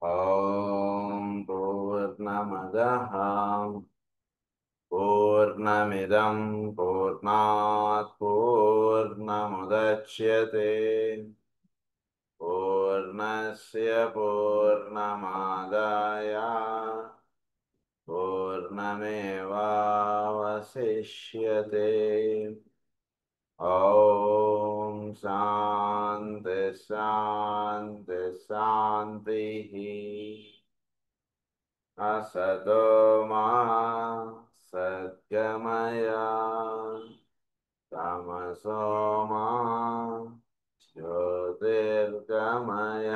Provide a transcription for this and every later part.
ॐ पूर्णमदः पूर्णमिदं पूर्णात् पूर्णमुदच्यते पूर्णस्य पूर्णमादाय पूर्णमेवावशिष्यते। ॐ शान्ति शान्ति शान्तिः। असतो मा सद्गमय तमसो मा ज्योतिर्गमय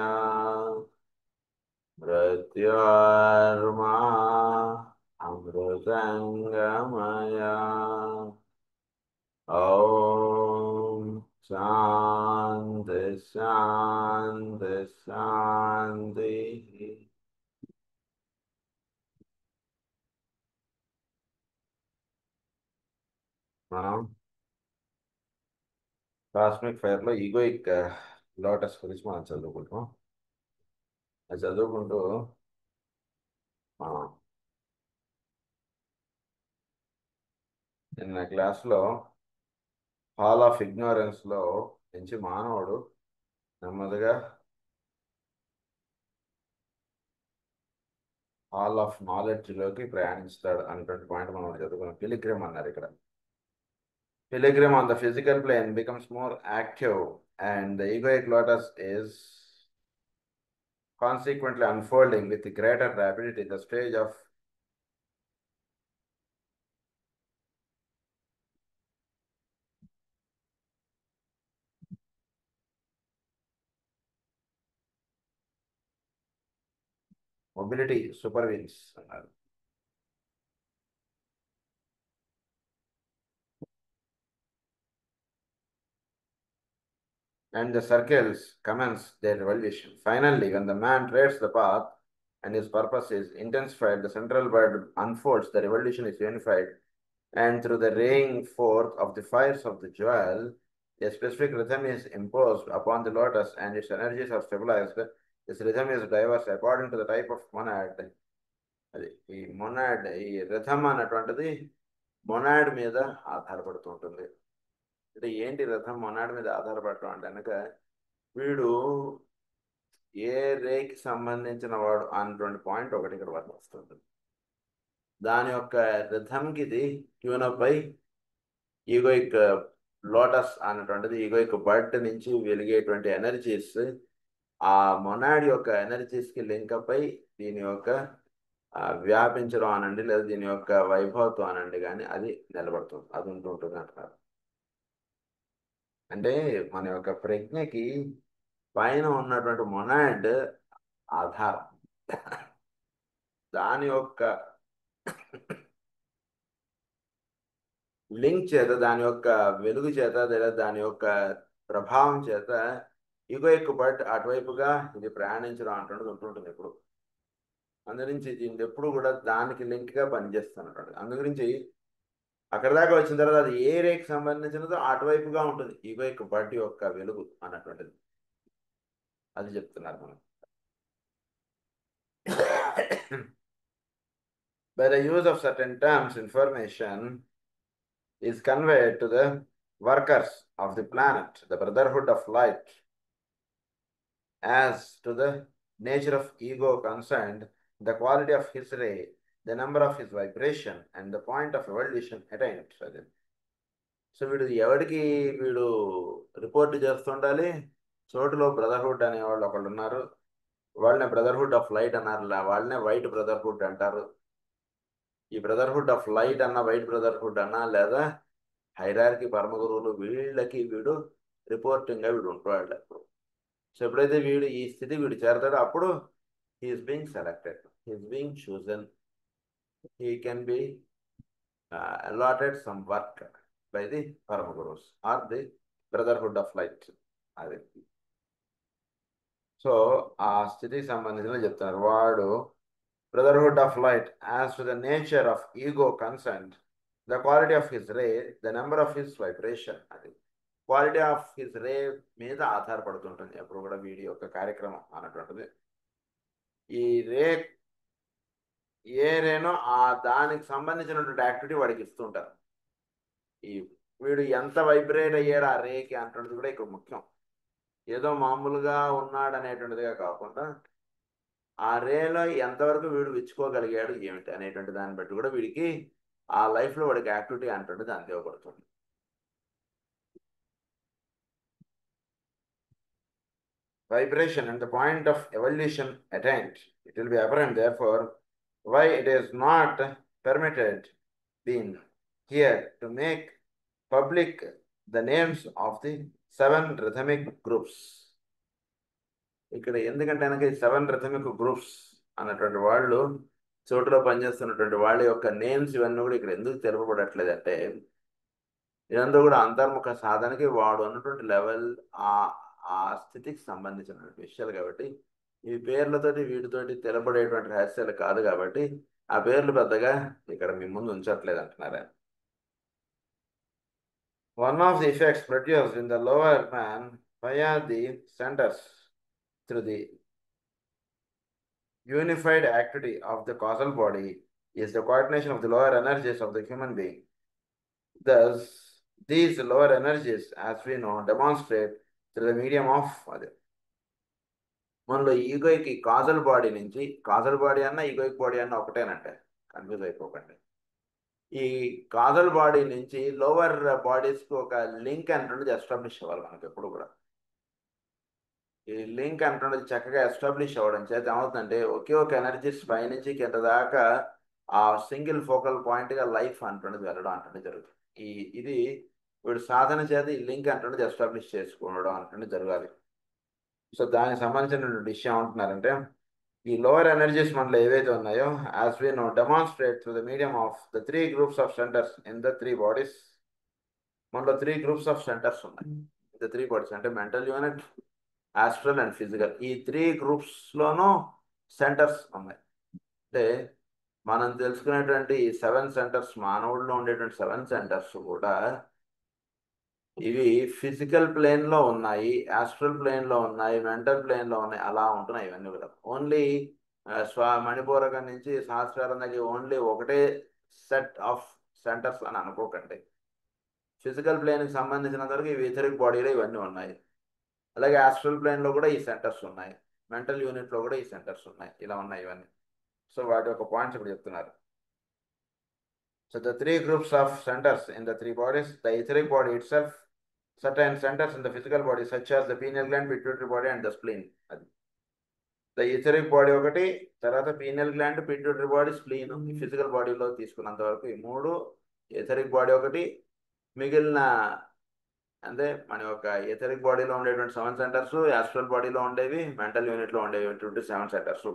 मृत्योर्मा अमृतङ्गमय। ॐ शान्ति शान्ति शान्तिः। మనం కాస్మిక్ ఫైర్లో ఈగోయిక్ లోటస్ గురించి మనం చదువుకుంటాం. అది చదువుకుంటూ మనం నిన్న క్లాస్లో హాల్ ఆఫ్ ఇగ్నోరెన్స్లో నుంచి మానవుడు నెమ్మదిగా హాల్ ఆఫ్ నాలెడ్జ్లోకి ప్రయాణిస్తాడు అనేటువంటి పాయింట్ మనం చదువుకున్నాం. పిలిగ్రిమ్ అన్నారు ఇక్కడ. Pilgrim on the physical plane becomes more active and the egoic lotus is consequently unfolding with greater rapidity. The stage of mobility supervenes. And the circles commence their revolution. Finally, when the man treads the path and his purpose is intensified, the central bird unfolds, the revolution is unified, and through the raying forth of the fires of the jewel, a specific rhythm is imposed upon the lotus and its energies are stabilized. This rhythm is diverse according to the type of monad. అది ఈ monad, ఈ రథం అన్నటువంటిది monad మీద ఆధారపడుతూ ఉంటుంది. అంటే ఏంటి రథం మొనాడ్ మీద ఆధారపడటం అంటే కనుక వీడు ఏ రేకి సంబంధించిన వాడు అన్నటువంటి పాయింట్ ఒకటి ఇక్కడ వస్తుంది. దాని యొక్క రథంకి ఇది ట్యూనప్ అయి ఈగోయిక్ లోటస్ అన్నటువంటిది ఈగోయిక్ బర్డ్ నుంచి వెలిగేటువంటి ఎనర్జీస్ ఆ మొనాడ్ యొక్క ఎనర్జీస్కి లింకప్ అయి దీని యొక్క వ్యాపించడం అనండి, లేదా దీని యొక్క వైభవత్వం అనండి, కానీ అది నిలబడుతుంది, అది ఉంటుంటుంది అంటున్నారు. అంటే మన యొక్క ప్రజ్ఞకి పైన ఉన్నటువంటి మొనాడ్ ఆధారం. దాని యొక్క లింక్ చేత, దాని యొక్క వెలుగు చేత, లేదా దాని యొక్క ప్రభావం చేత ఈగోయిక్ బర్డ్ అటువైపుగా ఇది ప్రయాణించడం అంటున్నది ఉంటుంటుంది ఎప్పుడు. అందుగురించి దీన్ని ఎప్పుడు కూడా దానికి లింక్గా పనిచేస్తున్నటువంటి. అందుగురించి అక్కడ దాకా వచ్చిన తర్వాత అది ఏ రేకి సంబంధించినదో అటువైపుగా ఉంటుంది ఈగోయిక్ బర్డ్ యొక్క వెలుగు అన్నటువంటిది. అది చెప్తున్నారు మనం. By the use of certain terms, information is conveyed to the workers of the planet, the brotherhood of light, as to the nature of ego concerned, the quality of his ray, the number of his vibration, and the point of evolution attained. So వీడు report చేస్తుండాలి. చోటులో brotherhood అనేవాళ్ళు ఒకళ్ళు ఉన్నారు, వాళ్ళనే brotherhood of light అన్నారు, వాళ్ళనే white brotherhood అంటారు. ఈ brotherhood of light అన్న, వైట్ బ్రదర్హుడ్ అన్నా, లేదా హైరార్కీ పరమగురువులు, వీడు రిపోర్టింగ్గా వీడు ఉంటాడు. సో ఎప్పుడైతే ఈ స్థితి వీడు చేరతాడో అప్పుడు he's being selected, he's being chosen, he can be allotted some work by the పరమగురుస్ or the brotherhood of light. అది సో ఆ స్థితికి సంబంధించిన చెప్తున్నారు. వాడు brotherhood of light, as to the nature of ego concerned, the quality of his ray, the number of his vibration. అది quality of his రే మీద ఆధారపడుతుంటుంది ఎప్పుడు కూడా వీడి యొక్క కార్యక్రమం అన్నటువంటిది. ఈ రే ఏ రేనో ఆ దానికి సంబంధించినటువంటి యాక్టివిటీ వాడికి ఇస్తుంటారు. ఈ వీడు ఎంత వైబ్రేట్ అయ్యాడు ఆ రేకి అంటున్నది కూడా ఇక్కడ ముఖ్యం. ఏదో మామూలుగా ఉన్నాడు అనేటువంటిదిగా కాకుండా ఆ రేలో ఎంతవరకు వీడు విచ్చుకోగలిగాడు ఏమిటి అనేటువంటి దాన్ని బట్టి కూడా వీడికి ఆ లైఫ్లో వాడికి activity అంటుండేది అందివ్వబడుతుంది. Vibration and the point of evolution attained. It will be apparent, therefore, why it is not permitted been here to make public the names of the 7 rhythmic groups. ఇక్కడ ఎందుకంటే కనుక ఈ 7 rhythmic groups అన్నటువంటి వాళ్ళు చోటులో పనిచేస్తున్నటువంటి వాళ్ళ యొక్క names ఇవన్నీ కూడా ఇక్కడ ఎందుకు తెలుపబడట్లేదు అంటే ఇదంతా కూడా అంతర్ముఖ సాధనకి వాడు అన్నటువంటి లెవెల్ ఆ ఆ స్థితికి సంబంధించిన విషయాలు కాబట్టి ఈ పేర్లతోటి వీటితోటి తెలబడేటువంటి రహస్యాలు కాదు కాబట్టి ఆ పేర్లు పెద్దగా ఇక్కడ మీ ముందు ఉంచట్లేదు అంటున్నారు. One of the effects produced in the lower man via the centers through the unified activity of the causal body is the coordination of the lower energies of the human being. Thus, these lower energies, as we know, demonstrate through the medium of మనలో egoic causal body నుంచి causal body అన్న egoic body అన్న ఒకటేనంటే confuse అయిపోకండి. ఈ causal body నుంచి lower బాడీస్కి ఒక link అంటున్నది establish అవ్వాలి మనకి ఎప్పుడు కూడా. ఈ లింక్ అంటున్నది చక్కగా ఎస్టాబ్లిష్ అవ్వడం చేత ఏమవుతుందంటే ఒకే ఒక ఎనర్జీస్ పైనుంచి కింద దాకా ఆ సింగిల్ ఫోకల్ పాయింట్గా లైఫ్ అంటున్నది వెళ్ళడం అంటున్నది జరుగుతుంది. ఇది వీడు సాధన చేత ఈ లింక్ అంటున్నది ఎస్టాబ్లిష్ చేసుకోవడం అంటున్నది జరగాలి. సో దానికి సంబంధించినటువంటి విషయం ఏమంటున్నారంటే ఈ లోవర్ ఎనర్జీస్ మనలో ఏవైతే ఉన్నాయో as we know demonstrate through the medium of the 3 groups of centers in the 3 bodies. మనలో 3 groups ఆఫ్ సెంటర్స్ ఉన్నాయి ద 3 bodies అంటే mental unit, astral and physical. ఈ 3 గ్రూప్స్లోనూ సెంటర్స్ ఉన్నాయి. అంటే మనం తెలుసుకునేటువంటి 7 సెంటర్స్ మానవుడిలో ఉండేటువంటి 7 సెంటర్స్ కూడా ఇవి ఫిజికల్ ప్లేన్లో ఉన్నాయి, ఆస్ట్రల్ ప్లేన్లో ఉన్నాయి, మెంటల్ ప్లేన్లో ఉన్నాయి, అలా ఉంటున్నాయి ఇవన్నీ కూడా. ఓన్లీ మణిపూరకం నుంచి సహస్రారం దగ్గర ఓన్లీ ఒకటే సెట్ ఆఫ్ సెంటర్స్ అని అనుకోకండి. ఫిజికల్ ప్లేన్కి సంబంధించినంత వరకు ఈ ఇథరిక్ బాడీలో ఇవన్నీ ఉన్నాయి. అలాగే ఆస్ట్రల్ ప్లేన్లో కూడా ఈ సెంటర్స్ ఉన్నాయి, మెంటల్ యూనిట్లో కూడా ఈ సెంటర్స్ ఉన్నాయి, ఇలా ఉన్నాయి ఇవన్నీ. సో వాటి యొక్క పాయింట్స్ ఇప్పుడు చెప్తున్నారు. So the 3 groups of centers in the 3 bodies, the etheric body itself, certain centers in the physical body such as the pineal gland, pituitary body and the spleen. The etheric body ఒకటి, తర్వాత pineal gland, pituitary body, spleen. Physical బాడీలో తీసుకున్నంత వరకు ఈ 3 etheric body ఒకటి, మిగిలిన అంటే మన యొక్క etheric బాడీలో ఉండేటువంటి 7 సెంటర్స్, ఆస్ట్రల్ బాడీలో ఉండేవి, మెంటల్ యూనిట్లో ఉండేటువంటి 7 సెంటర్స్.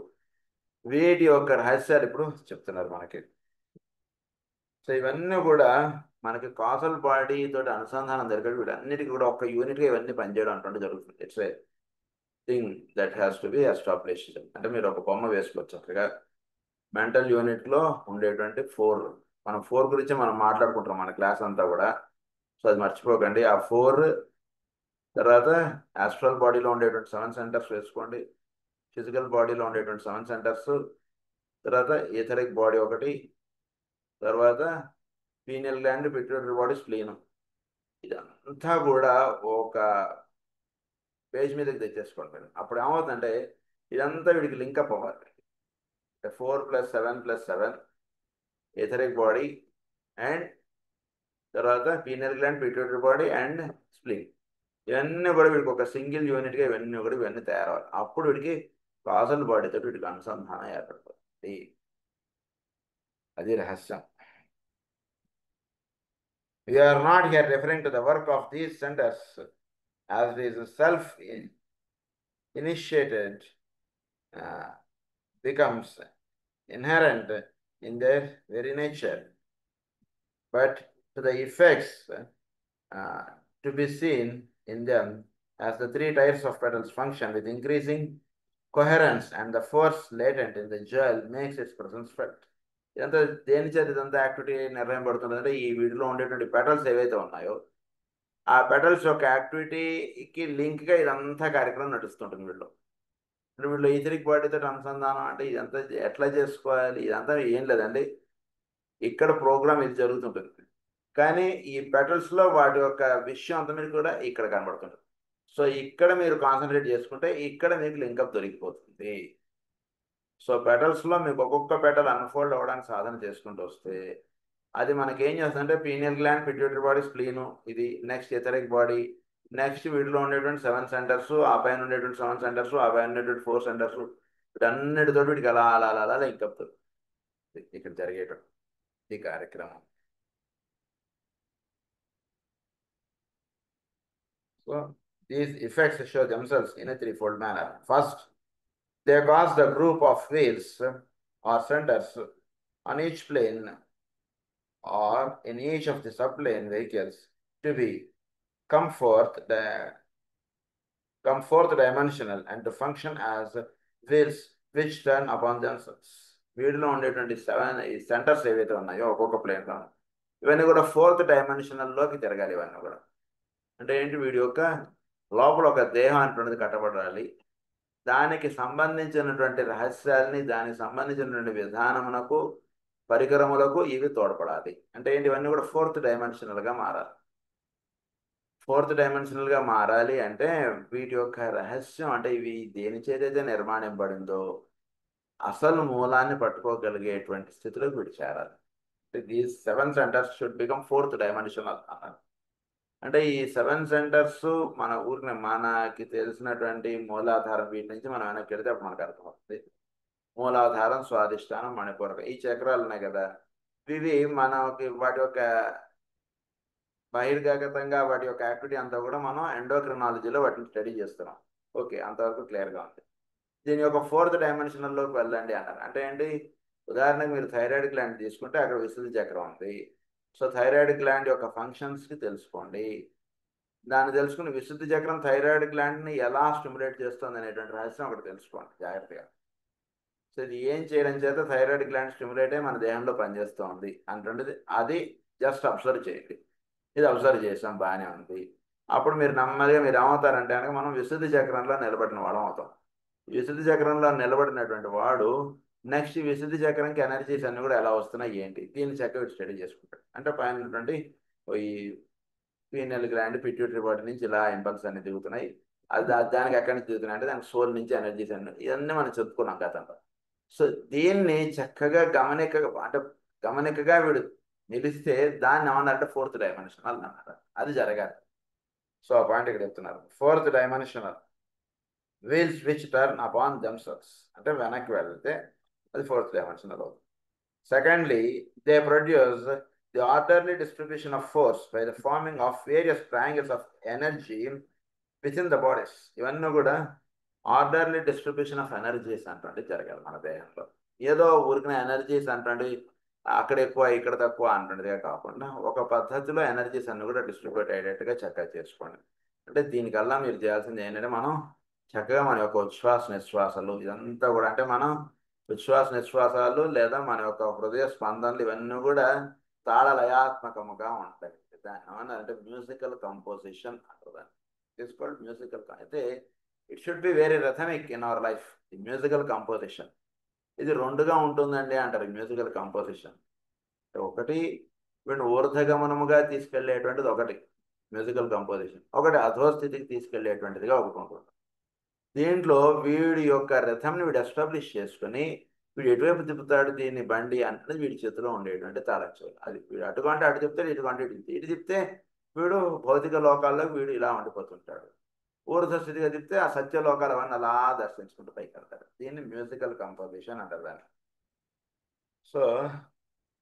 వీటి యొక్క రహస్యాలు ఇప్పుడు చెప్తున్నారు మనకి. సో ఇవన్నీ కూడా మనకి కాజల్ బాడీ తోటి అనుసంధానం జరిగేది. వీటన్నిటికీ కూడా ఒక యూనిట్గా ఇవన్నీ పనిచేయడం అంటుంటే జరుగుతుంది. It's a thing that has to be established. అంటే మీరు ఒక బొమ్మ వేసుకోవచ్చు చక్కగా. మెంటల్ యూనిట్లో ఉండేటువంటి 4, మనం 4 గురించి మనం మాట్లాడుకుంటాం మన క్లాస్ అంతా కూడా. సో అది మర్చిపోకండి. ఆ 4 తర్వాత ఆస్ట్రల్ బాడీలో ఉండేటువంటి 7 సెంటర్స్ వేసుకోండి, ఫిజికల్ బాడీలో ఉండేటువంటి 7 సెంటర్స్, తర్వాత ఎథరిక్ బాడీ ఒకటి, తర్వాత pineal gland, pituitary body, spleen. ఇదంతా కూడా ఒక పేజ్ మీదకి తెచ్చేసుకోండి. అప్పుడు ఏమవుతుందంటే ఇదంతా వీడికి లింకప్ అవ్వాలి. 4 + 7 + 7 ఎథరిక్ బాడీ అండ్ తర్వాత pineal gland, pituitary body and spleen. ఇవన్నీ కూడా వీడికి ఒక సింగిల్ యూనిట్గా ఇవన్నీ తయారవ్వాలి. అప్పుడు వీడికి కాజల్ బాడీతో వీడికి అనుసంధానం ఏర్పడుతుంది. అది రహస్యం. We are not here referring to the work of these centers as it is self-initiated becomes inherent in their very nature, but to the effects to be seen in them as the 3 types of petals function with increasing coherence and the force latent in the gel makes its presence felt. ఇదంతా దేని చేత ఇదంతా activity నిర్ణయం పడుతుందంటే ఈ వీటిలో ఉండేటువంటి petals ఏవైతే ఉన్నాయో ఆ పెటల్స్ యొక్క యాక్టివిటీకి లింక్గా ఇదంతా కార్యక్రమం నడుస్తుంటుంది వీళ్ళు. వీళ్ళు ఈథరిక్ బాడీతో అనుసంధానం అంటే ఇదంతా ఎట్లా చేసుకోవాలి, ఇదంతా ఏం లేదండి. ఇక్కడ ప్రోగ్రామ్ ఇది జరుగుతుంటుంది, కానీ ఈ పెటల్స్లో వాటి యొక్క విషయం అంతా మీరు కూడా ఇక్కడ కనబడుతుంటుంది. సో ఇక్కడ మీరు కాన్సన్ట్రేట్ చేసుకుంటే ఇక్కడ మీకు లింకప్ దొరికిపోతుంది. సో పెటల్స్లో మీకు ఒక్కొక్క పెటల్ అన్ఫోల్డ్ అవ్వడానికి సాధన చేసుకుంటూ వస్తే అది మనకి ఏం చేస్తుందంటే pineal gland, pituitary body, spleen, ఇది నెక్స్ట్ ఎథరిక్ బాడీ, నెక్స్ట్ వీటిలో ఉండేటువంటి 7 సెంటర్స్, ఆ పైన ఉండేటువంటి 7 సెంటర్స్, ఆ పైన ఉండేటువంటి 4 సెంటర్స్, వీటన్నిటితో వీటికి అలా అలా అలా అలా లింకప్ ఇక్కడ జరిగేటువంటి ఈ కార్యక్రమం. So these effects show themselves in a threefold manner. First, they cause the group of wheels or centers on each plane or in each of the subplane vehicles to come forth dimensional and to function as wheels which turn upon themselves. వీటిలో ఉండేటువంటి 7 ఈ centres ఏవైతే ఉన్నాయో ఒక్కొక్క ప్లేన్లో ఇవన్నీ కూడా 4th డైమెన్షనల్లోకి తిరగాలి. ఇవన్నీ కూడా అంటే ఏంటి, వీడి యొక్క లోపల ఒక దేహం అనేటువంటిది కట్టబడాలి. దానికి సంబంధించినటువంటి రహస్యాల్ని, దానికి సంబంధించినటువంటి విధానమునకు, పరికరములకు ఇవి తోడ్పడాలి. అంటే ఏంటి, ఇవన్నీ కూడా 4th డైమెన్షనల్గా మారాలి. 4th డైమెన్షనల్గా మారాలి అంటే వీటి యొక్క రహస్యం, అంటే ఇవి దేని చేతైతే నిర్మాణింపబడిందో అసలు మూలాన్ని పట్టుకోగలిగేటువంటి స్థితిలోకి వీడు చేరాలి. These 7 centres should become 4th dimensional అన్నారు. అంటే ఈ 7 సెంటర్స్ మన ఊరికి మనకి తెలిసినటువంటి మూలాధారం, వీటి నుంచి మనం వెనక్కి వెళితే అప్పుడు మనకు అర్థమవుతుంది. మూలాధారం, స్వాధిష్టానం, మణిపూరకం, ఈ చక్రాలు ఉన్నాయి కదా, ఇవి మనకి వాటి యొక్క బహిర్గతంగా వాటి యొక్క యాక్టివిటీ అంతా కూడా మనం ఎండోక్రినాలజీలో వాటిని స్టడీ చేస్తున్నాం. ఓకే, అంతవరకు క్లియర్గా ఉంది. దీని యొక్క 4th డైమెన్షనల్లోకి వెళ్ళండి అన్నారు. అంటే ఏంటి, ఉదాహరణకు మీరు థైరాయిడ్ గ్లాండ్ తీసుకుంటే అక్కడ విశుద్ధి చక్రం ఉంది. సో థైరాయిడ్ గ్లాండ్ యొక్క ఫంక్షన్స్ని తెలుసుకోండి. దాన్ని తెలుసుకుని విశుద్ధి చక్రం థైరాయిడ్ గ్లాండ్ని ఎలా స్టిమ్యులేట్ చేస్తుంది అనేటువంటి రహస్యం ఒకటి తెలుసుకోండి జాగ్రత్తగా. సో ఇది ఏం చేయడం చేత థైరాయిడ్ గ్లాండ్ స్టిమ్యులేట్ అయ్యి మన దేహంలో పనిచేస్తుంది అంటుండేది, అది జస్ట్ అబ్జర్వ్ చేయండి. ఇది అబ్జర్వ్ చేసాం, బాగానే ఉంది. అప్పుడు మీరు నెమ్మదిగా మీరు ఏమవుతారంటే కనుక మనం విశుద్ధి చక్రంలో నిలబడిన వాళ్ళం అవుతాం. విశుద్ధి చక్రంలో నిలబడినటువంటి వాడు నెక్స్ట్ విశుద్ధి చక్రంకి ఎనర్జీస్ అన్ని కూడా ఎలా వస్తున్నాయి ఏంటి, దీన్ని చక్కగా స్టడీ చేసుకుంటాడు. అంటే పైన ఉన్నటువంటి ఈ పీనియల్ గ్లాండ్, పిట్యూటరీ బాడీ నుంచి ఇలా ఇంపల్స్ అన్ని దిగుతున్నాయి, అది దానికి ఎక్కడి నుంచి దిగుతున్నాయి అంటే దానికి సోల్ నుంచి ఎనర్జీస్ అన్ని, ఇవన్నీ మనం చెప్పుకున్నాం గతంలో. సో దీన్ని చక్కగా గమనికగా వీడు నిలిస్తే దాన్ని ఏమన్నారంటే 4th డైమెన్షనల్ అన్నారు. అది జరగాలి. సో ఆ పాయింట్ ఇక్కడ చెప్తున్నారు. 4th dimensional wheels which turn upon themselves, అంటే వెనక్కి వెళ్తే అది 4th డైమెన్షనల్ అవుతుంది. Secondly, they produce the orderly distribution of force by the farming of various triangles of energy with in the bodies. ఇవన్నీ కూడా ఆర్డర్లీ డిస్ట్రిబ్యూషన్ ఆఫ్ ఎనర్జీస్ అంటే జరగాలి మన దేహంలో. ఏదో ఊరికిన ఎనర్జీస్ అంటే అక్కడ ఎక్కువ ఇక్కడ తక్కువ అంటుండేదే కాకుండా ఒక పద్ధతిలో ఎనర్జీస్ అన్ని కూడా డిస్ట్రిబ్యూట్ అయ్యేటట్టుగా చక్కగా చేసుకోండి. అంటే దీనికల్లా మీరు చేయాల్సింది ఏంటంటే మనం చక్కగా మన యొక్క ఉచ్ఛ్వాస నిశ్వాసాలు ఇదంతా కూడా, అంటే మనం ఉచ్ఛ్వాస నిశ్వాసాలు లేదా మన యొక్క హృదయ స్పందనలు ఇవన్నీ కూడా తాళలయాత్మకముగా ఉంటాయి. దాన్ని ఏమన్నారంటే మ్యూజికల్ కంపోజిషన్ అంటారు. దాన్ని తీసుకోండి మ్యూజికల్. అయితే it should be very rhythmic in our life. ఈ మ్యూజికల్ కంపోజిషన్ ఇది 2గా ఉంటుందండి అంటారు. మ్యూజికల్ కంపోజిషన్ ఒకటి వీడిని ఊర్ధగమనముగా తీసుకెళ్లేటువంటిది ఒకటి మ్యూజికల్ కంపోజిషన్, ఒకటి అధోస్థితికి తీసుకెళ్లేటువంటిదిగా ఒకటి ఉంటుంది. దీంట్లో వీడి యొక్క రిథంని వీడు ఎస్టాబ్లిష్ చేసుకుని వీడు ఎటువైపు తిప్పుతాడు దీన్ని బండి అంటే వీడి చేతిలో ఉండేటువంటి తాళం. అది వీడు అటుకంటే అటు చెప్తాడు, ఇటుకంటే ఇటు చెప్తే వీడు భౌతిక లోకాల్లో వీడు ఇలా ఉండిపోతుంటాడు. ఊర్ధ స్థితిగా చెప్తే ఆ సత్యలోకాలు అవన్నీ అలా దర్శించుకుంటూ పైకి వెళ్తారు. దీన్ని మ్యూజికల్ కంపోజిషన్ అంటారు దాన్ని. సో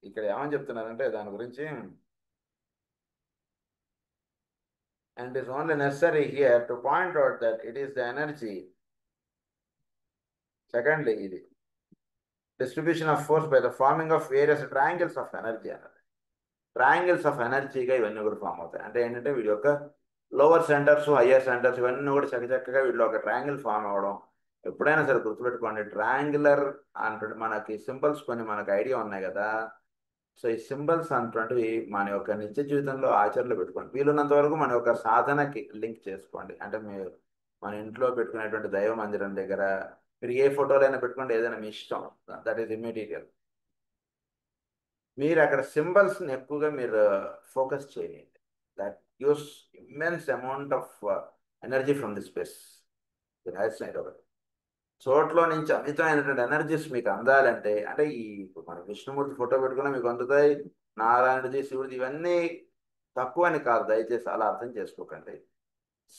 ఇక్కడ ఏమని చెప్తున్నారంటే దాని గురించి, and it is only necessary here to point out that it is the energy. Secondly, ఇది distribution of force by the forming of various triangles of energy అన్నది. ట్రయాంగిల్స్ ఆఫ్ ఎనర్జీగా ఇవన్నీ కూడా ఫామ్ అవుతాయి. అంటే ఏంటంటే వీడి యొక్క లోవర్ సెంటర్స్, హయ్యర్ సెంటర్స్ ఇవన్నీ కూడా చక్కచక్కగా వీటిలో ఒక ట్రయాంగిల్ ఫామ్ అవ్వడం. ఎప్పుడైనా సరే గుర్తుపెట్టుకోండి, ట్రయాంగులర్ అంటే మనకి సింబల్స్ కొన్ని మనకు ఐడియా ఉన్నాయి కదా. సో ఈ సింబల్స్ అంటుంటివి మన యొక్క నిత్య జీవితంలో ఆచరణలో పెట్టుకోండి. వీలున్నంత వరకు మన యొక్క సాధనకి లింక్ చేసుకోండి. అంటే మీరు మన ఇంట్లో పెట్టుకునేటువంటి దైవ మందిరం దగ్గర మీరు ఏ ఫోటోలైనా పెట్టుకోండి, ఏదైనా మీ ఇష్టం, దట్ ఈస్ ఇమ్మెటీరియల్. మీరు అక్కడ సింబల్స్ని ఎక్కువగా మీరు ఫోకస్ చేయండి. That use immense amount of energy from the space. ఒకటి చోట్లో నుంచి అమితమైనటువంటి ఎనర్జీస్ మీకు అందాలంటే, అంటే ఈ మన విష్ణుమూర్తి ఫోటో పెట్టుకున్నా మీకు అందుతాయి, నారాయణుడిది, శివుడిది, ఇవన్నీ తక్కువ అని కాదు, దయచేసి అలా అర్థం చేసుకోకండి.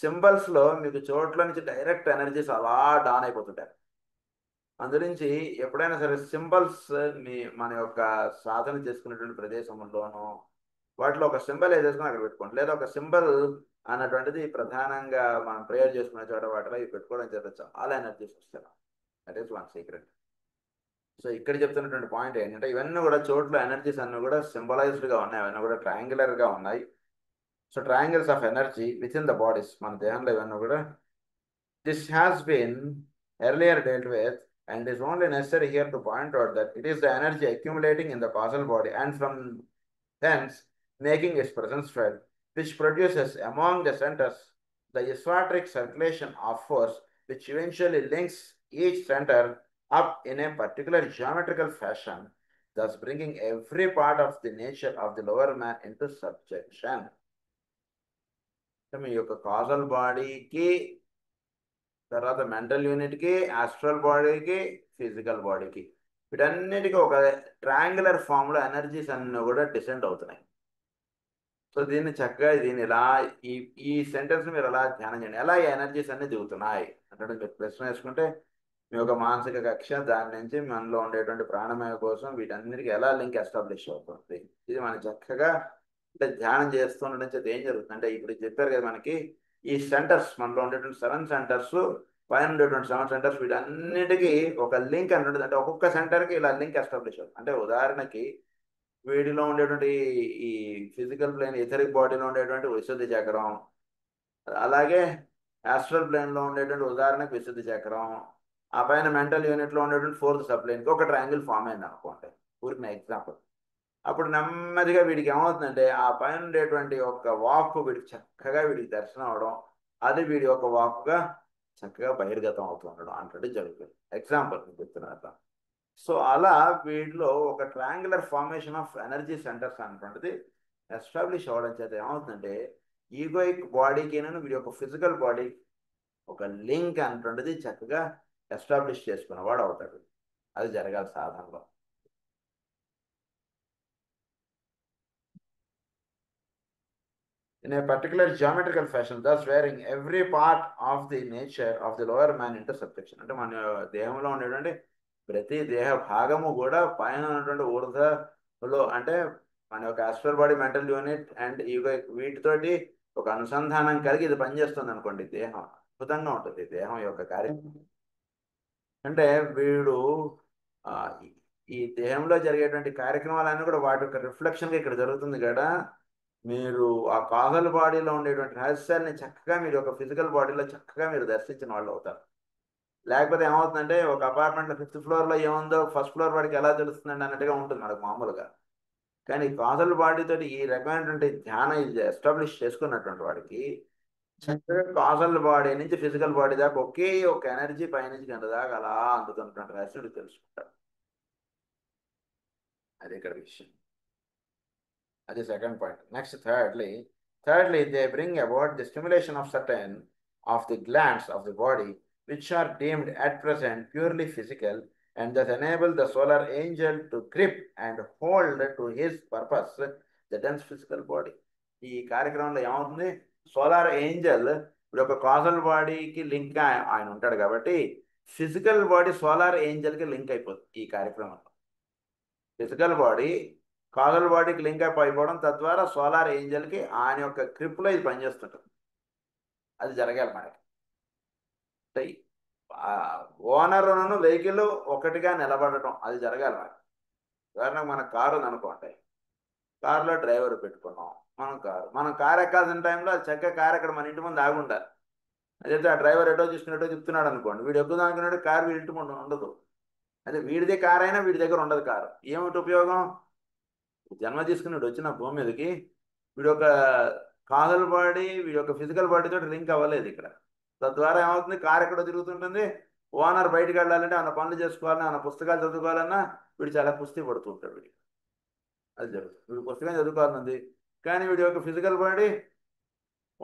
సింబల్స్లో మీకు చోట్ల నుంచి డైరెక్ట్ ఎనర్జీస్ అలా డాన్ అయిపోతుంటాయి. అందునుంచి ఎప్పుడైనా సరే సింబల్స్ మన యొక్క సాధన చేసుకునేటువంటి ప్రదేశంలోనూ వాటిలో ఒక సింబల్ వేసేసుకుని అక్కడ పెట్టుకోండి, లేదా ఒక సింబల్ అన్నటువంటిది ప్రధానంగా మనం ప్రేయర్ చేసుకునే చోట వాటిలో ఇవి పెట్టుకోవడం చేత చాలా ఎనర్జీస్ వస్తాయి. That is one secret. So ఇక్కడ చెప్తున్నటువంటి పాయింట్ ఏంటంటే, ఇవన్నీ కూడా చోట్ల ఎనర్జీస్ అన్నీ కూడా సింబలైజ్డ్గా ఉన్నాయి, అవన్నీ కూడా ట్రయాంగులర్గా ఉన్నాయి. So triangles of energy with in the bodies, మన దేహంలో ఇవన్నీ కూడా. This has been earlier dealt with, and is only necessary here to point out that it is the energy accumulating in the causal body and from thence making its presence felt, which produces among the centers the esoteric circulation of force, which eventually links each center up in a particular geometrical fashion, thus bringing every part of the nature of the lower man into subjection. మీ యొక్క కాజల్ బాడీకి, తర్వాత mental యూనిట్కి, astral బాడీకి, physical బాడీకి, వీటన్నిటికీ ఒక triangular ఫామ్లో energies అన్నీ కూడా డిసెండ్ అవుతున్నాయి. సో దీన్ని చక్కగా ఇలా ఈ ఈ సెంటెన్స్ మీరు ఎలా ధ్యానం చేయండి, ఎలా ఈ ఎనర్జీస్ అన్నీ దిగుతున్నాయి అంటే మీరు ప్రశ్న వేసుకుంటే, మీ యొక్క మానసిక కక్ష దాని నుంచి మనలో ఉండేటువంటి ప్రాణమయ కోసం వీటన్నిటికీ ఎలా లింక్ ఎస్టాబ్లిష్ అవుతుంది, ఇది మనం చక్కగా అంటే ధ్యానం చేస్తుండడం చేత ఏం జరుగుతుంది అంటే, ఇప్పుడు చెప్పారు కదా మనకి ఈ సెంటర్స్, మనలో ఉండేటువంటి 7 సెంటర్స్, పైన ఉండేటువంటి 7 సెంటర్స్, వీటన్నిటికీ ఒక లింక్ అంటే అంటే ఒక్కొక్క సెంటర్కి ఇలా లింక్ ఎస్టాబ్లిష్ అవుతుంది. అంటే ఉదాహరణకి వీడిలో ఉండేటువంటి ఈ ఫిజికల్ ప్లేన్ ఎథరిక్ బాడీలో ఉండేటువంటి విశుద్ధి చక్రం, అలాగే ఆస్ట్రల్ ప్లేన్లో ఉండేటువంటి ఉదాహరణకి విశుద్ధి చక్రం, ఆ పైన మెంటల్ యూనిట్లో ఉండేటువంటి 4th సబ్ప్లేన్కి ఒక ట్రయాంగిల్ ఫామ్ అయింది అనుకోండి, ఊరికి ఎగ్జాంపుల్. అప్పుడు నెమ్మదిగా వీడికి ఏమవుతుందంటే, ఆ పైన ఉండేటువంటి ఒక వాక్ వీడికి చక్కగా వీడికి దర్శనం అవడం, అది వీడి యొక్క వాక్గా చక్కగా బహిర్గతం అవుతుండడం అంటే జరుగుతుంది. ఎగ్జాంపుల్ చెప్తున్నారు. సో అలా వీటిలో ఒక triangular formation of energy centres అనేటువంటిది ఎస్టాబ్లిష్ అవ్వడం చేత ఏమవుతుందంటే, ఈగోయిక్ బాడీకి వీడి యొక్క ఫిజికల్ బాడీ ఒక లింక్ అనేటువంటిది చక్కగా ఎస్టాబ్లిష్ చేసుకున్నవాడు అవుతాడు. అది జరగాలి సాధనలో. In a particular geometrical fashion, thus varying every part of the nature of the lower man into subjection. అంటే మన దేహంలో ఉండేటువంటి ప్రతి దేహ భాగము కూడా పైన ఉన్నటువంటి ఊర్ధలో, అంటే మన యొక్క astral body, mental unit and ego, వీటితోటి ఒక అనుసంధానం కలిగి ఇది పనిచేస్తుంది అనుకోండి. దేహం అద్భుతంగా ఉంటుంది. దేహం యొక్క కార్యం అంటే వీడు ఈ దేహంలో జరిగేటువంటి కార్యక్రమాలన్నీ కూడా వాటి యొక్క రిఫ్లెక్షన్గా ఇక్కడ జరుగుతుంది కదా. మీరు ఆ కాజల్ బాడీలో ఉండేటువంటి రహస్యాన్ని చక్కగా మీరు ఒక ఫిజికల్ బాడీలో చక్కగా మీరు దర్శించిన వాళ్ళు అవుతారు. లేకపోతే ఏమవుతుందంటే, ఒక అపార్ట్మెంట్లో 5th ఫ్లోర్లో ఏముందో 1st ఫ్లోర్ వాడికి ఎలా తెలుస్తుందండి అన్నట్టుగా ఉంటుంది మనకు మామూలుగా. కానీ కాజల్ బాడీతో ఈ రకమైనటువంటి ధ్యానం ఇది ఎస్టాబ్లిష్ చేసుకున్నటువంటి వాడికి చక్కగా కాజల్ బాడీ నుంచి ఫిజికల్ బాడీ దాకా ఒకే ఒక ఎనర్జీ పైనుంచి కింద దాకా అలా అందుతున్నటువంటి రహస్యుడు తెలుసుకుంటాడు. అది ఇక్కడ విషయం. అది second point. Next thirdly they bring about the stimulation of certain of the glands of the body which are deemed at present purely physical, and thus enable the solar angel to grip and hold to his purpose the dense physical body. ఈ కార్యక్రమంలో ఏమవుతుంది, solar Angel ఇప్పుడు ఒక కాజల్ బాడీకి link ఆయన ఉంటాడు కాబట్టి physical body solar ఏంజల్కి link అయిపోతుంది. ఈ కార్యక్రమంలో ఫిజికల్ బాడీ కాజల్ బాడీకి లింక్ అప్ అయిపోవడం, తద్వారా సోలార్ ఏంజల్కి ఆయన యొక్క గ్రిప్లో ఇది పనిచేస్తుంటుంది. అది జరగాలి మనకి. ఓనర్ను వెహికల్ ఒకటిగా నిలబడటం అది జరగాలి మనకి. ఉదాహరణకు మన కారు ఉందనుకోండి, కారులో డ్రైవర్ పెట్టుకున్నాం, మనం కారు ఎక్కాల్సిన టైంలో అది చక్కగా కారు ఎక్కడ మన ఇంటి ముందు ఆగి ఉండాలి. అదైతే ఆ డ్రైవర్ ఎటో చూసుకునేటో చెప్తున్నాడు అనుకోండి, వీడు ఎక్కుదాం అనుకున్నాడు, కారు వీడి ఇంటి ముందు ఉండదు. అదే వీడిదే కారు అయినా వీడి దగ్గర ఉండదు కారు. ఏమిటి ఉపయోగం? జన్మ తీసుకున్నాడు వచ్చిన భూమి మీదకి, వీడి యొక్క కాజల్ బాడీ వీడి యొక్క ఫిజికల్ బాడీతో లింక్ అవ్వలేదు ఇక్కడ. తద్వారా ఏమవుతుంది, కారు ఎక్కడో తిరుగుతుంటుంది, ఓనర్ బయటకు వెళ్ళాలంటే ఆయన పనులు చేసుకోవాలన్నా ఆయన పుస్తకాలు చదువుకోవాలన్నా వీడు చాలా కుస్తీ పడుతూ ఉంటాడు వీడికి. అది జరుగుతుంది. వీడు పుస్తకం చదువుకోవాలన్నది కానీ వీడి యొక్క physical body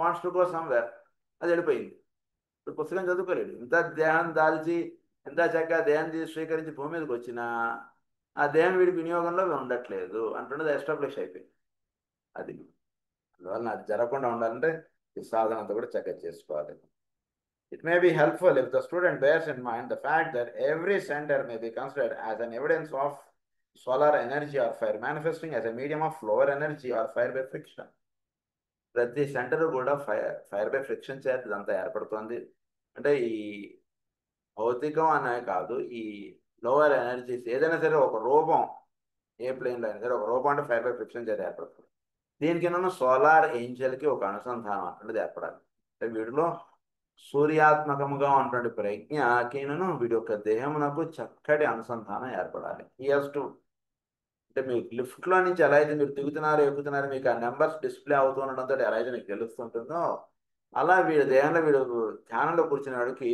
wants to go somewhere. అది వెళ్ళిపోయింది. ఇప్పుడు పుస్తకం చదువుకోలేడు. ఇంత దేహం దాల్చి ఎంత చక్కగా దేహం తీసి స్వీకరించి భూమి మీదకి వచ్చినా ఆ దేహం వీడికి వినియోగంలో ఉండట్లేదు అంటున్నది ఎస్టాబ్లిష్ అయిపోయింది. అది అందువల్ల అది జరగకుండా ఉండాలంటే ఈ సాధన అంతా కూడా చక్కగా చేసుకోవాలి. It may be helpful if the student bears in mind the fact that every center may be considered as an evidence of solar energy or fire manifesting as a medium of lower energy or fire by friction. ప్రతి centre కూడా fire by friction చేత ఇదంతా ఏర్పడుతుంది. అంటే ఈ భౌతికం అనే కాదు, ఈ లోవర్ ఎనర్జీస్ ఏదైనా సరే ఒక రూపం, ఏ ప్లేన్లో అయినా సరే ఒక రూపం అంటే ఫైర్ బై ఫ్రిక్షన్ చేత ఏర్పడుతుంది. దీనికి సోలార్ ఏంజల్కి ఒక అనుసంధానం అనేది ఏర్పడాలి. అంటే వీడిలో సూర్యాత్మకముగా ఉన్నటువంటి ప్రజ్ఞకిను వీడి యొక్క దేహమునకు చక్కటి అనుసంధానం ఏర్పడాలి. ఈ హెస్ టు అంటే మీకు లిఫ్ట్లో నుంచి ఎలా అయితే మీరు దిగుతున్నారు ఎక్కుతున్నారు మీకు ఆ నెంబర్స్ డిస్ప్లే అవుతూ ఉండడంతో ఎలా అయితే మీకు తెలుస్తుంటుందో అలా వీడి దేహంలో వీడు ధ్యానంలో కూర్చునే వాడికి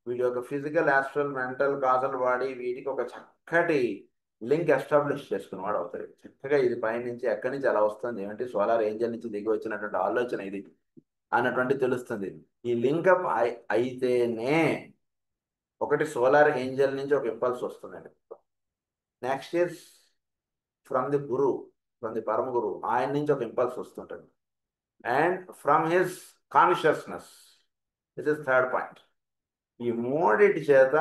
వీడి యొక్క physical, astral, mental, causal body వీటికి ఒక చక్కటి లింక్ ఎస్టాబ్లిష్ చేసుకున్నవాడు అవుతాడు. చక్కగా ఇది పైనుంచి ఎక్కడి నుంచి ఎలా వస్తుంది ఏమంటే సోలార్ ఏంజల్ నుంచి దిగి వచ్చినటువంటి ఆలోచన ఇది అన్నటువంటి తెలుస్తుంది. ఈ లింకప్ అయితేనే ఒకటి సోలార్ ఏంజల్ నుంచి ఒక ఇంపల్స్ వస్తుందండి. Next years from the Guru, from the పరమ గురు, ఆయన నుంచి ఒక ఇంపల్స్ వస్తుంటుంది. And from his consciousness, this is third point. ఈ మూడిటి చేత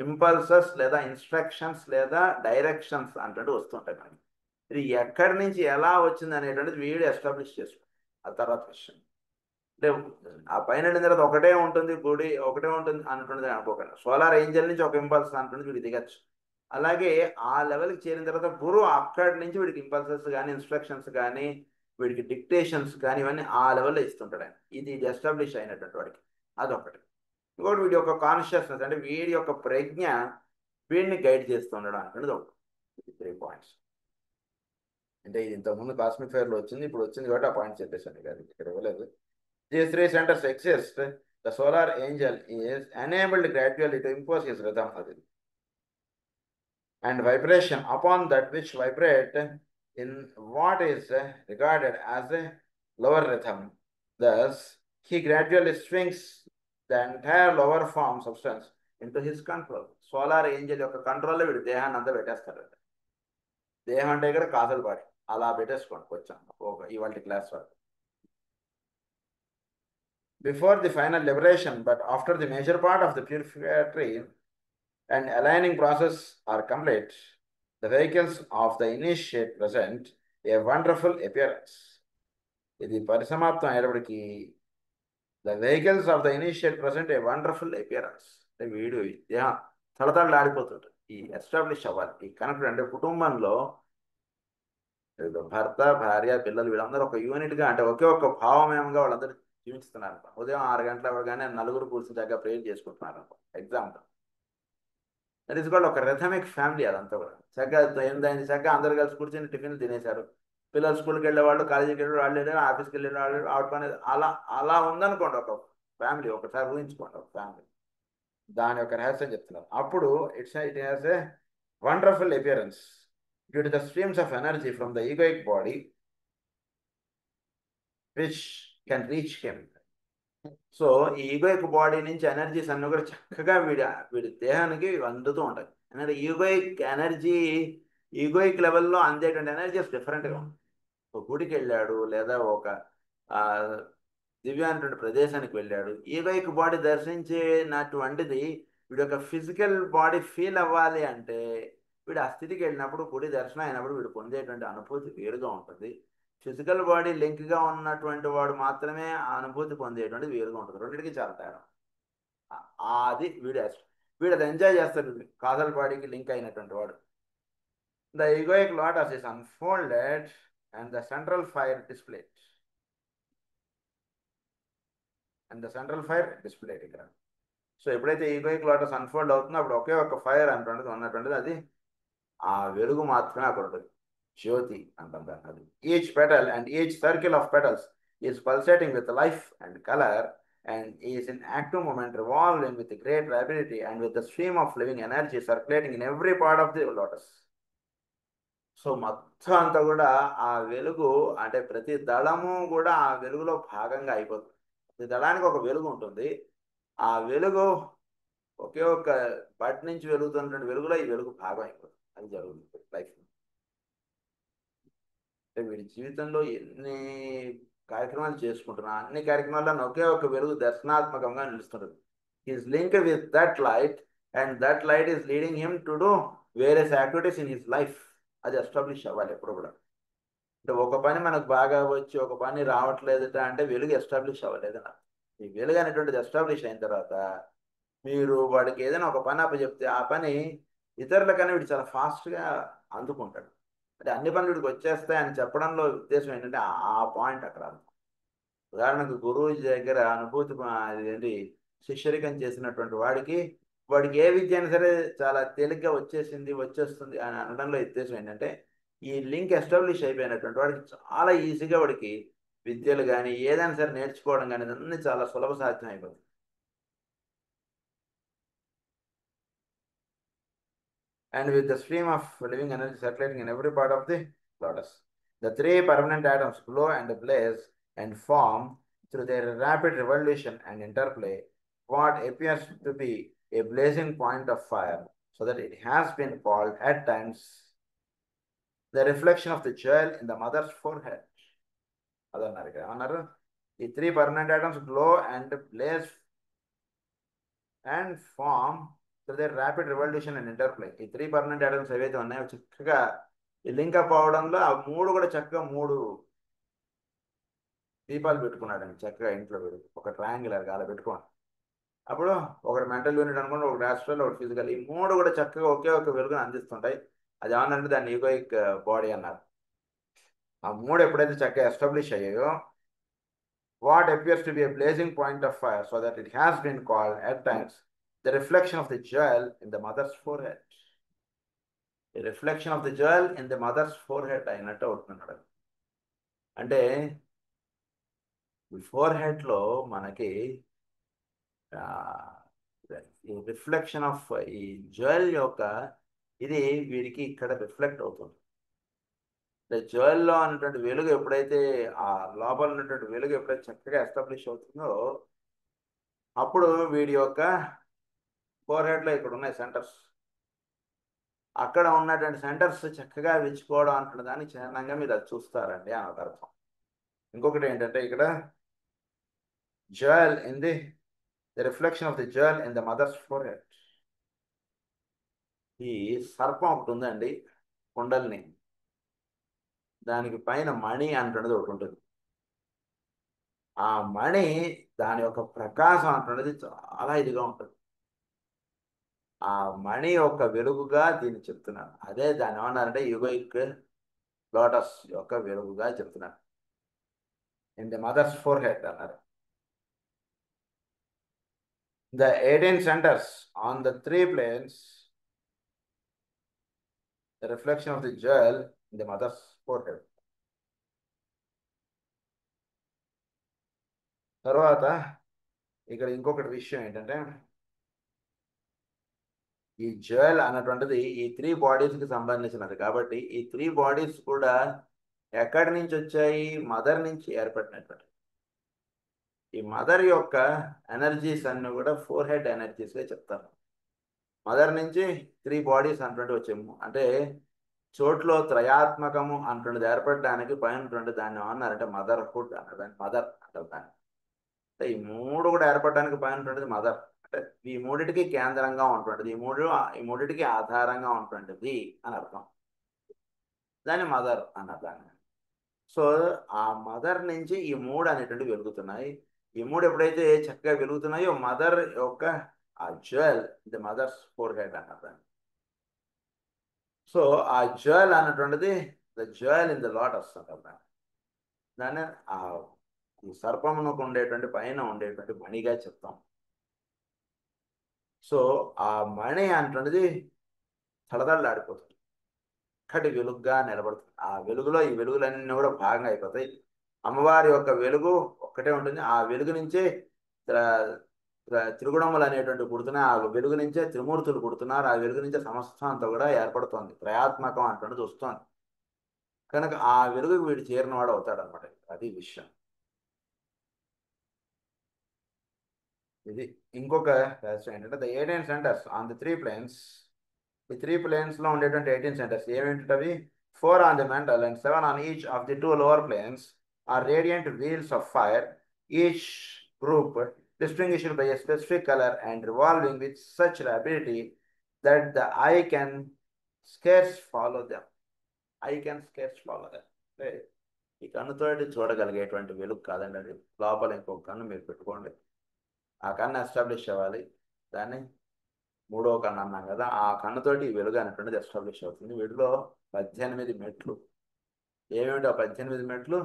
ఇంపల్సెస్ లేదా ఇన్స్ట్రక్షన్స్ లేదా డైరెక్షన్స్ అంటే వస్తుంటాయి మనకి. ఇది ఎక్కడి నుంచి ఎలా వచ్చింది అనేటువంటిది వీడు ఎస్టాబ్లిష్ చేసుకుంటాం. ఆ తర్వాత విషయం అంటే ఆ పైన వెళ్ళిన తర్వాత ఒకటే ఉంటుంది గుడి, ఒకటే ఉంటుంది అనుకున్నది అనుకోకండి. సోలార్ ఏంజల్ నుంచి ఒక ఇంపల్స్ అనుకున్నది వీడికి దిగచ్చు. అలాగే ఆ లెవెల్కి చేరిన తర్వాత గురువు అక్కడి నుంచి వీడికి ఇంపల్సెస్ కానీ ఇన్స్ట్రక్షన్స్ కానీ వీడికి డిక్టేషన్స్ కానీ ఇవన్నీ ఆ లెవెల్లో ఇస్తుంటాడు ఆయన. ఇది ఎస్టాబ్లిష్ అయినటువంటి వాడికి అదొకటి. ఇంకోటి వీడి యొక్క కాన్షియస్నెస్ అంటే వీడి యొక్క ప్రజ్ఞ వీడిని గైడ్ చేస్తూ ఉండడం అనేది ఒకటి. 3 పాయింట్స్. అంటే ఇది ఇంతకుముందు కాస్మిక్ ఫైర్లో వచ్చింది, ఇప్పుడు వచ్చింది కాబట్టి ఆ పాయింట్ చెప్పేసాను కానీ ఇక్కడ ఇవ్వలేదు. These 3 centers exist. The solar angel is enabled gradually to impose his rhythm and vibration upon that which vibrate in what is regarded as a lower rhythm. Thus, he gradually swings the entire lower form substance into his control. Solar angel యొక్క కంట్రోల్లో వీడు దేహాన్ని అంతా పెట్టేస్తాడు. దేహం అంటే ఇక్కడ causal body అలా పెట్టేసుకోండి కొంచెం ఇవాళ క్లాస్ వరకు. Before the final liberation, but after the major part of the purificatory and aligning process are complete, the vehicles of the initiate present a wonderful appearance. ఇది పరిసమాప్తం అయ్యేటప్పటికి the vehicles of the initiate present a wonderful appearance. అంటే వీడు తలతళ్ళు ఆడిపోతుంటారు. ఈ establish అవ్వాలి, ఈ connect అంటే కుటుంబంలో భర్త, భార్య, పిల్లలు వీళ్ళందరూ ఒక యూనిట్గా అంటే ఒకే ఒక భావమయంగా వాళ్ళందరూ జీవిస్తున్నారు. ఉదయం 6 గంటల అవగానే నలుగురు కూర్చుని చక్కగా ప్రేయర్ చేసుకుంటున్నారు ఎగ్జాంపుల్. దట్ ఈస్ కాల్డ్ ఒక రిథమిక్ ఫ్యామిలీ. అదంతా కూడా చక్కగా ఏంటైంది చక్కగా అందరు కలిసి కూర్చొని టిఫిన్లు తినేశారు. పిల్లలు స్కూల్కి వెళ్ళేవాళ్ళు, కాలేజీకి వెళ్ళే వాళ్ళు, వెళ్ళారు ఆఫీస్కి వెళ్ళిన వాళ్ళు, అవుట్ పని అలా ఉందనుకోండి ఒక ఫ్యామిలీ. ఒకసారి ఊహించుకోండి ఒక ఫ్యామిలీ. దాని యొక్క రహస్యం చెప్తున్నారు. అప్పుడు it has a wonderful appearance due to the streams of energy from the egoic body which can reach him. So ఈ ఈగోయిక్ బాడీ నుంచి ఎనర్జీస్ అన్నీ కూడా చక్కగా వీడి దేహానికి అందుతూ ఉంటాయి. ఎందుకంటే ఈగోయిక్ ఎనర్జీ ఈగోయిక్ లెవెల్లో అందేటువంటి ఎనర్జీస్ డిఫరెంట్గా ఉంటాయి. ఒక గుడికి వెళ్ళాడు లేదా ఒక దివ్యమైనటువంటి ప్రదేశానికి వెళ్ళాడు, ఈగోయిక్ బాడీ దర్శించినటువంటిది వీడి యొక్క ఫిజికల్ బాడీ ఫీల్ అవ్వాలి అంటే వీడు ఆ స్థితికి వెళ్ళినప్పుడు గుడి దర్శనం అయినప్పుడు వీడు పొందేటువంటి అనుభూతి వేరుగా ఉంటుంది. ఫిజికల్ బాడీ లింక్గా ఉన్నటువంటి వాడు మాత్రమే ఆ అనుభూతి పొందేటువంటి వేరుగా ఉంటుంది. రెండింటికి చాలా తేడా. అది వీడు అది ఎంజాయ్ చేస్తాడు. కాజల్ బాడీకి లింక్ అయినటువంటి వాడు. The egoic lotus is unfolded and the central fire displayed. ఇక్కడ సో ఎప్పుడైతే ఈగోయిక్ లోటస్ అన్ఫోల్డ్ అవుతుందో అప్పుడు ఒకే ఒక ఫైర్ ఉన్నటువంటిది అది ఆ వెలుగు మాత్రమే అక్కడ ఉంటుంది. జ్యోతి అంటాం దాన్ని. Each petal and each circle of petals is pulsating with life and colour and is in active movement, revolving with great rapidity and with the stream of living energy circulating in every part of the lotus. So మొత్తం అంతా కూడా ఆ వెలుగు అంటే ప్రతి దళము కూడా ఆ వెలుగులో భాగంగా అయిపోతుంది. ప్రతి దళానికి ఒక వెలుగు ఉంటుంది. ఆ వెలుగు ఒకే ఒక్క బట్ నుంచి వెలుగుతున్నటువంటి వెలుగులో ఈ వెలుగు భాగం అయిపోతుంది. అది జరుగుతుంది లైఫ్. అంటే వీడి జీవితంలో ఎన్ని కార్యక్రమాలు చేసుకుంటున్నా అన్ని కార్యక్రమాల్లో ఒకే ఒక వెలుగు దర్శనాత్మకంగా నిలుస్తుంటుంది. Is link with that light and that light is leading him to do various activities in his life. అది ఎస్టాబ్లిష్ అవ్వాలి ఎప్పుడు కూడా. అంటే ఒక పని మనకు బాగా వచ్చి ఒక పని రావట్లేదట అంటే వెలుగు ఎస్టాబ్లిష్ అవ్వలేదన్న. ఈ వెలుగు అనేటువంటిది ఎస్టాబ్లిష్ అయిన తర్వాత మీరు వాడికి ఏదైనా ఒక పని అప్పచెప్తే ఆ పని ఇతరులకన్నా వీడు చాలా ఫాస్ట్గా అందుకుంటాడు. అంటే అన్ని పనులు వీడికి వచ్చేస్తాయని చెప్పడంలో ఉద్దేశం ఏంటంటే ఆ పాయింట్ అక్కడ. ఉదాహరణకు గురువు దగ్గర అనుభూతి ఏంటి శిష్యరికం చేసినటువంటి వాడికి ఏ విద్య అయినా సరే చాలా తేలిగ్గా వచ్చేస్తుంది అని అనడంలో ఉద్దేశం ఏంటంటే ఈ లింక్ ఎస్టాబ్లిష్ అయిపోయినటువంటి వాడికి చాలా ఈజీగా వాడికి విద్యలు కానీ ఏదైనా సరే నేర్చుకోవడం కానీ అన్నీ చాలా సులభ సాధ్యం అయిపోతుంది. And with the stream of living energy circulating in every part of the lotus, the three permanent atoms glow and blaze and form through their rapid revolution and interplay what appears to be a blazing point of fire, so that it has been called at times the reflection of the jewel in the mother's forehead. అదన్నారు ఇక్కడ అన్నారు. ఈ three permanent items glow and blaze and form through their rapid revolution and interplay. ఈ three permanent items ఏవైతే ఉన్నాయో చక్కగా ఈ link up అవడంలో ఆ మూడు కూడా చక్కగా మూడు దీపాలు పెట్టుకున్నాడండి చక్కగా ఇంట్లో ఒక ట్రయాంగులర్గా అలా పెట్టుకోండి. అప్పుడు ఒకటి మెంటల్ యూనిట్ అనుకోండి, ఒకటి ఆస్ట్రల్, ఒకటి ఫిజికల్. ఈ మూడు కూడా చక్కగా ఒకే ఒక వెలుగుని అందిస్తుంటాయి. అది ఏమన్నంటే దాన్ని ఈగోయిక్ బాడీ అన్నారు. ఆ మూడు ఎప్పుడైతే చక్కగా ఎస్టాబ్లిష్ అయ్యాయో what appears to be a blazing point of fire, so that it has been called at times the reflection of the jewel in the mother's forehead. The reflection of the jewel in the mother's forehead అయినట్టు అవుతున్నాడు. అంటే ఈ four హెడ్లో మనకి ఈ reflection of ఈ jewel యొక్క ఇది వీడికి ఇక్కడ రిఫ్లెక్ట్ అవుతుంది. జ్యువెల్లో ఉన్నటువంటి వెలుగు ఎప్పుడైతే ఆ లోపల ఉన్నటువంటి వెలుగు ఎప్పుడైతే చక్కగా ఎస్టాబ్లిష్ అవుతుందో అప్పుడు వీడి యొక్క ఫోర్ హెడ్లో ఇక్కడ ఉన్నాయి సెంటర్స్. అక్కడ ఉన్నటువంటి సెంటర్స్ చక్కగా విచ్చుకోవడం అంటున్న దాన్ని చిహ్నంగా మీరు అది చూస్తారండి అని ఒక అర్థం. ఇంకొకటి ఏంటంటే ఇక్కడ jewel in the reflection of the jewel in the mother's forehead. ఈ సర్పం ఒకటి ఉందండి, కుండల్ని, దానికి పైన మణి అంటున్నది ఒకటి ఉంటుంది. ఆ మణి దాని యొక్క ప్రకాశం అంటున్నది చాలా ఇదిగా ఉంటుంది. ఆ మణి యొక్క వెలుగుగా దీన్ని చెప్తున్నారు. అదే దాన్ని ఏమన్నారంటే యుగైక్ లోటస్ యొక్క వెలుగుగా చెప్తున్నారు. In the mother's forehead అన్నారు. The 18 centers on the three planes, the reflection of the jewel in the mother's forehead. తర్వాత ఇక్కడ ఇంకొకటి విషయం ఏంటంటే ఈ జ్యువెల్ అన్నటువంటిది ఈ త్రీ బాడీస్కి సంబంధించినది కాబట్టి ఈ త్రీ బాడీస్ కూడా ఎక్కడి నుంచి వచ్చాయి? మదర్ నుంచి ఏర్పడినటువంటి. ఈ మదర్ యొక్క ఎనర్జీస్ అన్ని కూడా ఫోర్ హెడ్ ఎనర్జీస్గా చెప్తారు. మదర్ నుంచి త్రీ బాడీస్ అంటుంటే వచ్చాము అంటే చోట్లో త్రయాత్మకము అంటున్నది ఏర్పడడానికి పైన దాన్ని ఏమన్నారంటే మదర్హుడ్ అన్నారు. దాన్ని మదర్ అంటారు దాన్ని. అంటే ఈ మూడు కూడా ఏర్పడడానికి పైన ఉంటుండేది మదర్. అంటే ఈ మూడిటికి కేంద్రంగా ఉంటుంటుంది, ఈ మూడిటికి ఆధారంగా ఉంటుంటుంది అని అర్థం. దాన్ని మదర్ అన్నారు దాన్ని. సో ఆ మదర్ నుంచి ఈ మూడు అనేటువంటి వెలుగుతున్నాయి. ఈ మూడు ఎప్పుడైతే చక్కగా వెలుగుతున్నాయో మదర్ యొక్క ఆ jewel the mother's forehead అన్నారు దాన్ని. సో ఆ జ్యువెల్ అన్నటువంటిది the jewel in the lotus అంటారు దాన్ని. దాన్ని ఆ ఈ సర్పమునకు ఉండేటువంటి పైన ఉండేటువంటి మణిగా చెప్తాం. సో ఆ మణి అంటున్నది తడదళ్ళాడిపోతుంది, చక్కటి వెలుగుగా నిలబడుతుంది. ఆ వెలుగులో ఈ వెలుగులన్నీ కూడా భాగంగా అయిపోతాయి. అమ్మవారి యొక్క వెలుగు ఒక్కటే ఉంటుంది. ఆ వెలుగు నుంచే త్రిగుణములు అనేటువంటి పుడుతున్నాయి. ఆ వెలుగు నుంచే త్రిమూర్తులు పుడుతున్నారు. ఆ వెలుగు నుంచే సమస్తం అంతా కూడా ఏర్పడుతోంది. త్రయాత్మకం అంటున్నది వస్తోంది. కనుక ఆ వెలుగుకి వీడు చేరినవాడు అవుతాడు అనమాట. అది విషయం. ఇది ఇంకొక రహస్యం ఏంటంటే the 18 centers on the three planes. ఈ త్రీ ప్లేన్స్ లో ఉండేటువంటి 18 సెంటర్స్ ఏమేంటి అవి? 4 on the mental and 7 on each of the two lower planes are radiant wheels of fire, each group distinguished by a specific color and revolving with such rapidity that the eye can scarce follow them. Eye can scarce follow them. ఈ కన్నుతోటి చూడగలిగేటువంటి వెలుగు కాదండి అది. లోపల ఇంకొక కన్ను మీరు పెట్టుకోండి. ఆ కన్ను ఎస్టాబ్లిష్ అవ్వాలి. దాన్ని మూడో కన్ను అన్నాం కదా, ఆ కన్నుతోటి ఈ వెలుగు అనేటువంటిది ఎస్టాబ్లిష్ అవుతుంది. వీటిలో 18 మెట్లు. ఏమిటి ఆ 18 మెట్లు?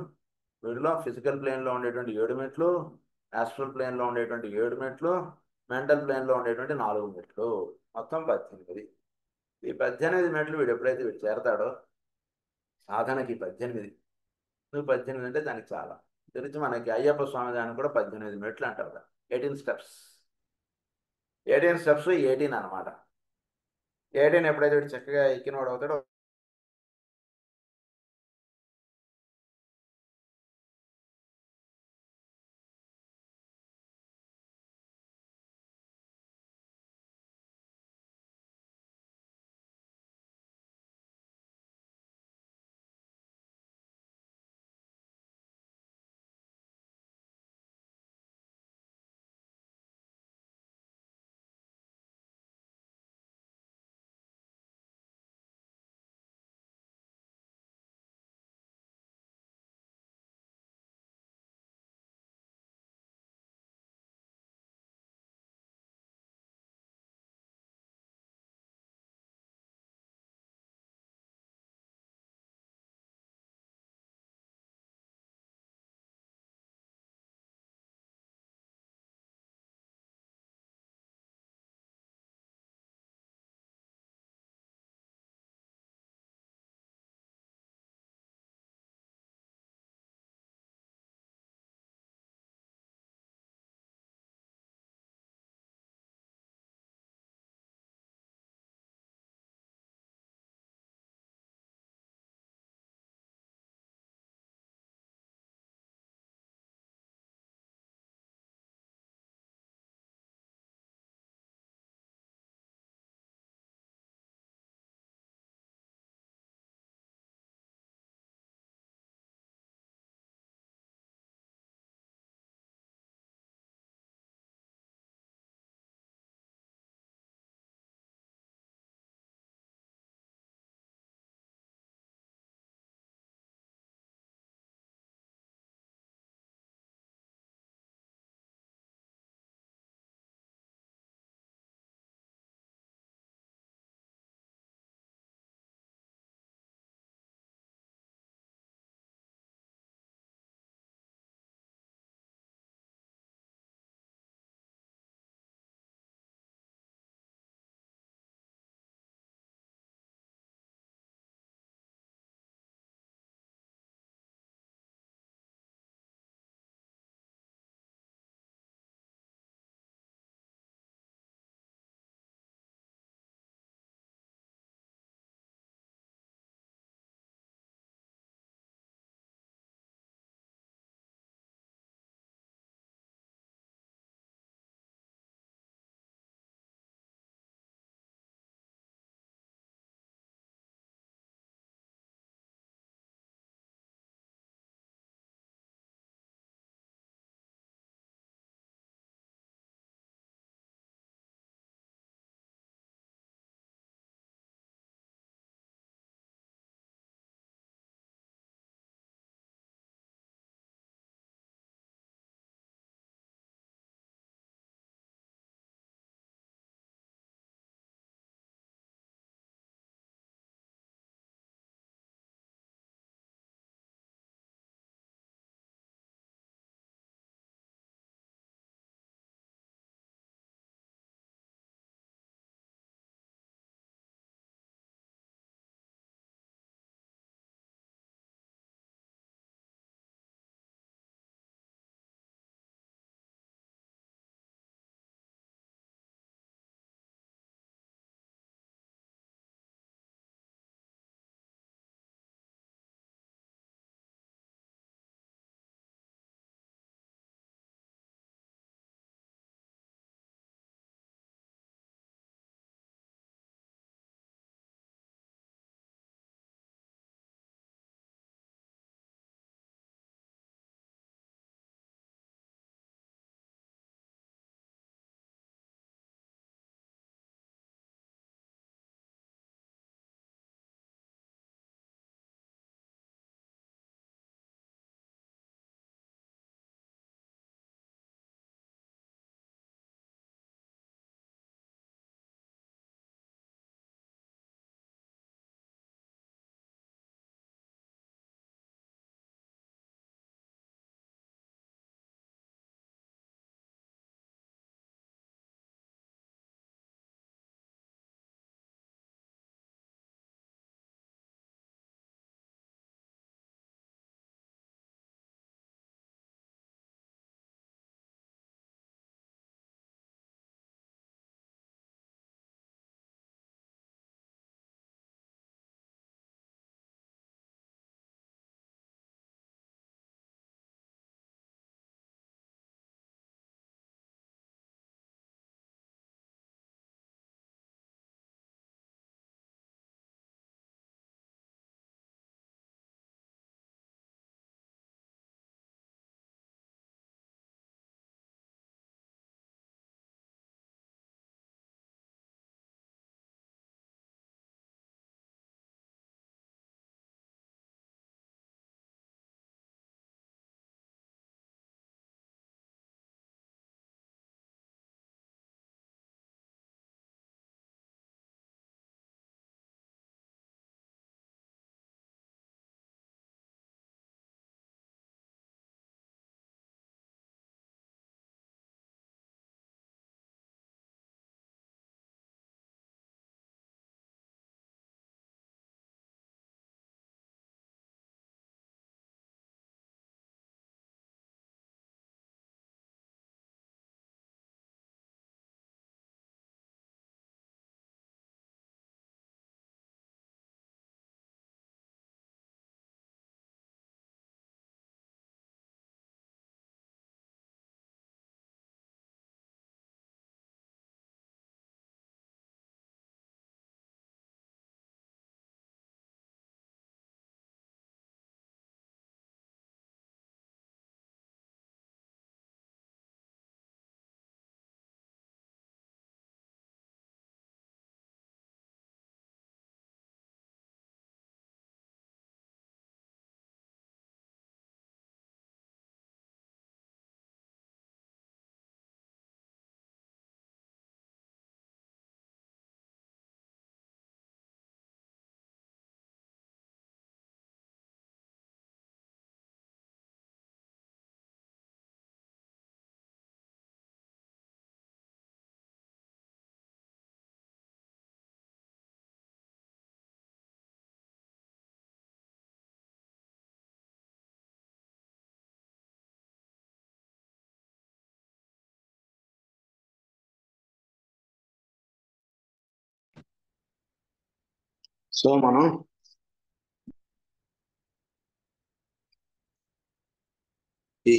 వీటిలో ఫిజికల్ ప్లేన్లో ఉండేటువంటి 7 మెట్లు, ఆస్ట్రల్ ప్లేన్లో ఉండేటువంటి 7 మెట్లు, మెంటల్ ప్లేన్లో ఉండేటువంటి 4 మెట్లు, మొత్తం 18. ఈ 18 మెట్లు వీడు ఎప్పుడైతే వీడు చేరతాడో, సాధనకి 18. నువ్వు 18 అంటే దానికి చాలా తెలిసి మనకి అయ్యప్ప స్వామి దానికి కూడా 18 మెట్లు అంటారు కదా, 18 స్టెప్స్. 18 స్టెప్స్ 18 అనమాట. 18 ఎప్పుడైతే వీడు చక్కగా ఎక్కినవాడు అవుతాడో సో మనం ఈ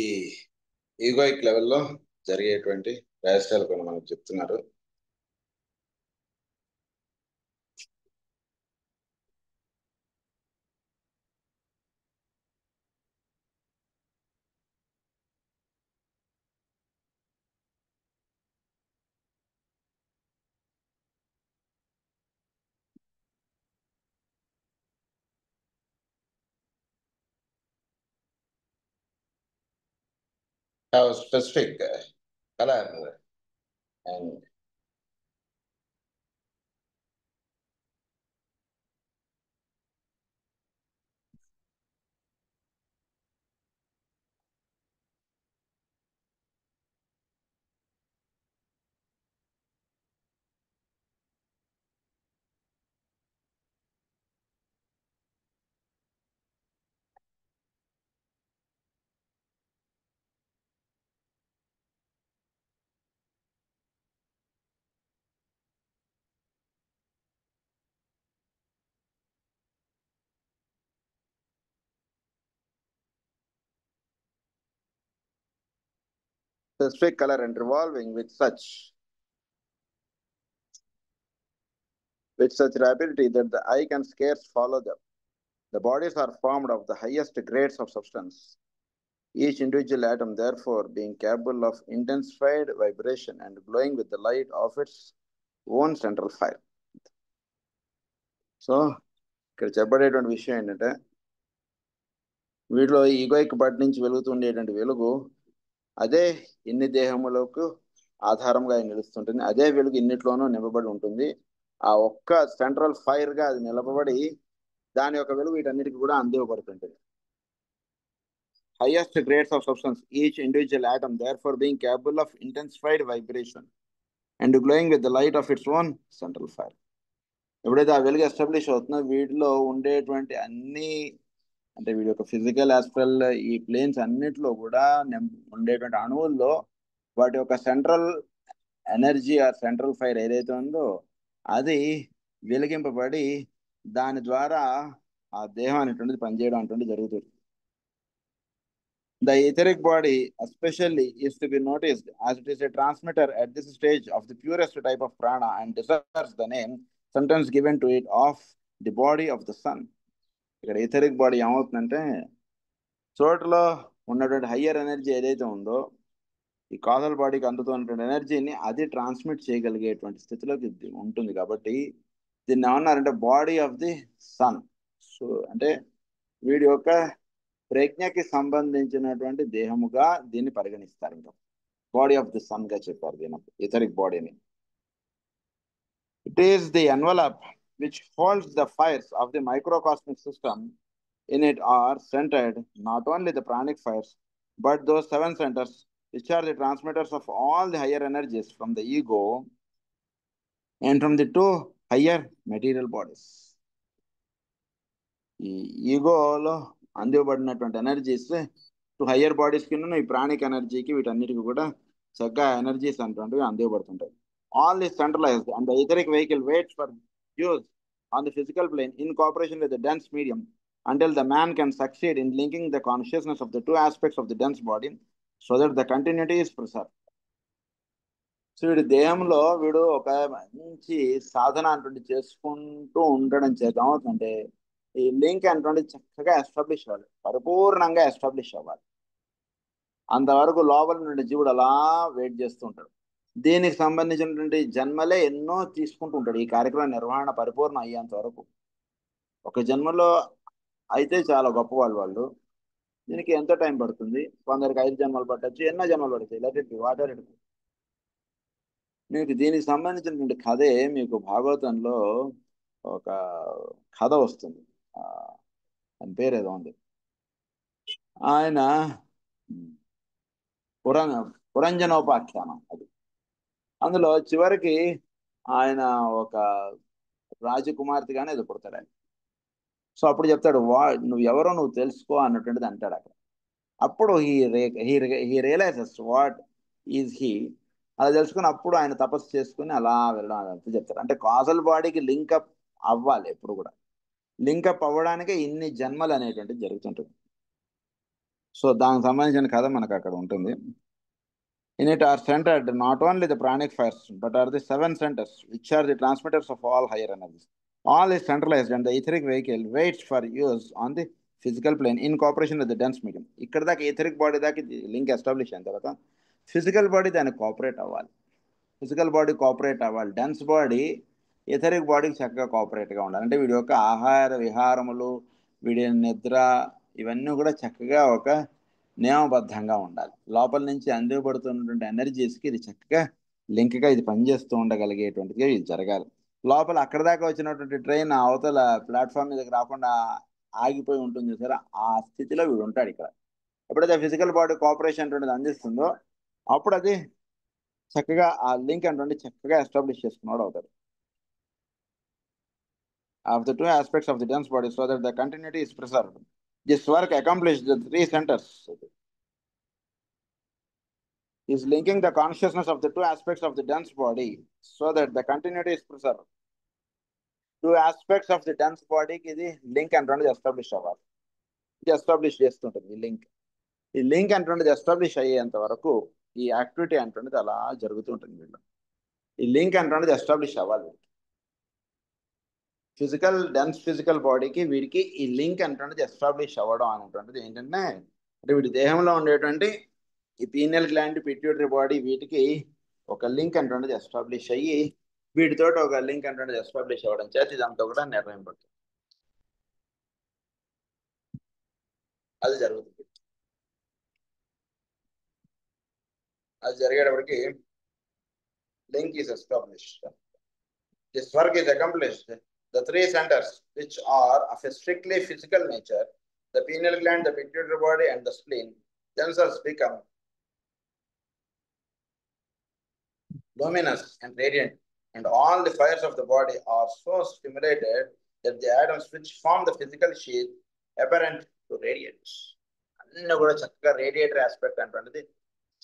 ఈగోయిక్ లెవెల్లో జరిగేటువంటి రహస్యాలు కొన్ని మనకు చెప్తున్నారు. Have specific color and specific color and revolving with such rapidity that the eye can scarce follow them. The bodies are formed of the highest grades of substance, each individual atom therefore being capable of intensified vibration and glowing with the light of its own central fire. So ఇక్కడ చెప్పబడేటువంటి విషయం ఏంటంటే వీటిలో egoic but నుంచి వెలుగుతుండేటువంటి వెలుగు అదే ఇన్ని దేహములకు ఆధారంగా నిలుస్తుంటుంది. అదే వెలుగు ఇన్నిట్లోనూ నింపబడి ఉంటుంది. ఆ ఒక్క సెంట్రల్ ఫైర్ గా అది నిలబడి దాని యొక్క వెలుగు వీటన్నిటికీ కూడా అందివ్వబడుతుంటుంది. Highest grades of substance, each individual atom therefore being capable of intensified vibration and glowing with the light of its own central fire. ఎప్పుడైతే ఆ వెలుగు ఎస్టాబ్లిష్ అవుతుందో వీటిలో ఉండేటువంటి అన్ని అంటే వీడి యొక్క ఫిజికల్ ఆస్ట్రల్ ఈ ప్లేన్స్ అన్నిటిలో కూడా ఉండేటువంటి అణువుల్లో వాటి యొక్క సెంట్రల్ ఎనర్జీ ఆ సెంట్రల్ ఫైర్ ఏదైతే ఉందో అది వెలిగింపబడి దాని ద్వారా ఆ దేహం అనేటువంటిది పనిచేయడం అనేటువంటి జరుగుతుంది. The etheric body especially is to be noticed as it is a transmitter at this stage of the purest type of prana and deserves the name sometimes given to it of the body of the sun. ఇక్కడ etheric body ఏమవుతుందంటే చోటలో ఉన్నటువంటి higher energy ఏదైతే ఉందో ఈ కాజల్ బాడీకి అందుతున్నటువంటి ఎనర్జీని అది transmit చేయగలిగేటువంటి స్థితిలోకి ఉంటుంది. కాబట్టి దీన్ని ఏమన్నారంటే body of the sun. So అంటే వీడి యొక్క ప్రజ్ఞకి సంబంధించినటువంటి దేహముగా దీన్ని పరిగణిస్తారు. ఇంకా బాడీ ఆఫ్ ది సన్ గా చెప్పారు దీని ఇథరిక్ బాడీని. It is the envelope which holds the fires of the microcosmic system. In it are centered not only the pranic fires, but those 7 centers which are the transmitters of all the higher energies from the ego and from the 2 higher material bodies. ఈ ఈగోలో అందివ్వబడినటువంటి energies 2 higher bodies కింద ఈ pranic ఎనర్జీకి వీటన్నిటికి కూడా చక్కగా energies అనేటువంటివి అందివ్వబడుతుంటాయి. All the centralised and the etheric vehicle waits for use on the physical plane in cooperation with the dense medium until the man can succeed in linking the consciousness of the 2 aspects of the dense body so that the continuity is preserved. So వీడి దేహంలో వీడు ఒక మంచి సాధన అటువంటి చేసుకుంటూ ఉండడం చేత ఏమవుతుందంటే ఈ లింక్ అనేటువంటి చక్కగా ఎస్టాబ్లిష్ అవ్వాలి, పరిపూర్ణంగా ఎస్టాబ్లిష్ అవ్వాలి. అంతవరకు లోపల నుండి జీవుడు అలా వెయిట్ చేస్తూ ఉంటాడు. దీనికి సంబంధించినటువంటి జన్మలే ఎన్నో తీసుకుంటూ ఉంటాడు ఈ కార్యక్రమ నిర్వహణ పరిపూర్ణం అయ్యేంత వరకు. ఒక జన్మలో అయితే చాలా గొప్పవాళ్ళు వాళ్ళు. దీనికి ఎంతో టైం పడుతుంది. కొందరికి 5 జన్మలు పట్టచ్చు, ఎన్నో జన్మలు పడతాయి. లేకపోతే వాటర్ మీకు దీనికి సంబంధించినటువంటి కథే మీకు భాగవతంలో ఒక కథ వస్తుంది. అని పేరు ఏదో ఉంది. ఆయన పురంజనోపాఖ్యానం అది. అందులో చివరికి ఆయన ఒక రాజకుమార్తెగానే ఏదో పుడతాడు ఆయన. సో అప్పుడు చెప్తాడు నువ్వు ఎవరో నువ్వు తెలుసుకో అన్నటువంటిది అంటాడు అక్కడ. అప్పుడు he realizes what is he. అలా తెలుసుకుని అప్పుడు ఆయన తపస్సు చేసుకుని అలా వెళ్ళడం అదంతా చెప్తారు. అంటే కాజల్ బాడీకి లింకప్ అవ్వాలి ఎప్పుడు కూడా. లింకప్ అవ్వడానికే ఇన్ని జన్మలు అనేటువంటిది జరుగుతుంటుంది. సో దానికి సంబంధించిన కథ మనకు అక్కడ ఉంటుంది. In it are centered not only the pranic fires, but are the 7 centers, which are the transmitters of all higher energies. All is centralized and the etheric vehicle waits for use on the physical plane in cooperation with the dense medium. ఇక్కడ దాకా etheric body దాకా link establish అయిన తర్వాత physical body దానికి cooperate అవ్వాలి. Physical body cooperate అవ్వాలి. Dense body etheric బాడీకి చక్కగా కోఆపరేట్గా ఉండాలి. అంటే వీడి యొక్క ఆహార విహారములు, వీడి నిద్ర ఇవన్నీ కూడా చక్కగా ఒక నియమబద్ధంగా ఉండాలి. లోపల నుంచి అందిపడుతున్నటువంటి ఎనర్జీస్కి ఇది చక్కగా లింక్గా ఇది పనిచేస్తూ ఉండగలిగేటువంటిదిగా ఇది జరగాలి. లోపల అక్కడ దాకా వచ్చినటువంటి ట్రైన్ అవతల ప్లాట్ఫామ్ మీదకి రాకుండా ఆగిపోయి ఉంటుంది సరే, ఆ స్థితిలో వీడు ఉంటాడు ఇక్కడ. ఎప్పుడైతే ఫిజికల్ బాడీ కోఆపరేషన్ అటువంటిది అందిస్తుందో అప్పుడు అది చక్కగా ఆ లింక్ అంటే చక్కగా ఎస్టాబ్లిష్ చేసుకున్నాడు అవుతాడు. Of the 2 aspects of the dense body so that the continuity is preserved. This work accomplished the 3 centers is linking the consciousness of the 2 aspects of the dense body so that the continuity is preserved. 2 aspects of the dense body ki idi link antundi establish avvali. ఇది establish చేస్తుంటుంది ఈ link. ఈ link అంటున్నది establish అయ్యేంత వరకు ఈ activity అంటున్నది అలా జరుగుతూ ఉంటుంది వీళ్ళు. ఈ లింక్ అంటున్నది ఎస్టాబ్లిష్ అవ్వాలి. డెన్స్ ఫిజికల్ బాడీకి వీడికి ఈ లింక్ అంటున్నది ఎస్టాబ్లిష్ అవ్వడం అనేటువంటిది ఏంటంటే, అంటే వీడి దేహంలో ఉండేటువంటి ఈ పీనియల్ గ్లాండ్, పిట్యూటరీ బాడీ వీటికి ఒక లింక్ అంటున్నది ఎస్టాబ్లిష్ అయ్యి వీటితో ఒక లింక్ అంటున్నది ఎస్టాబ్లిష్ అవ్వడం చేత ఇదంతా కూడా నిర్ణయం పడుతుంది. అది జరుగుతుంది. అది జరిగేటప్పటికి link is established. This work is accomplished. The 3 centers, which are of a strictly physical nature, the pineal gland, the pituitary body, and the spleen, themselves become luminous and radiant, and all the fires of the body are so stimulated that the atoms which form the physical sheath apparent to radiate. అన్నీ కూడా చక్కగా radiator aspect అంటే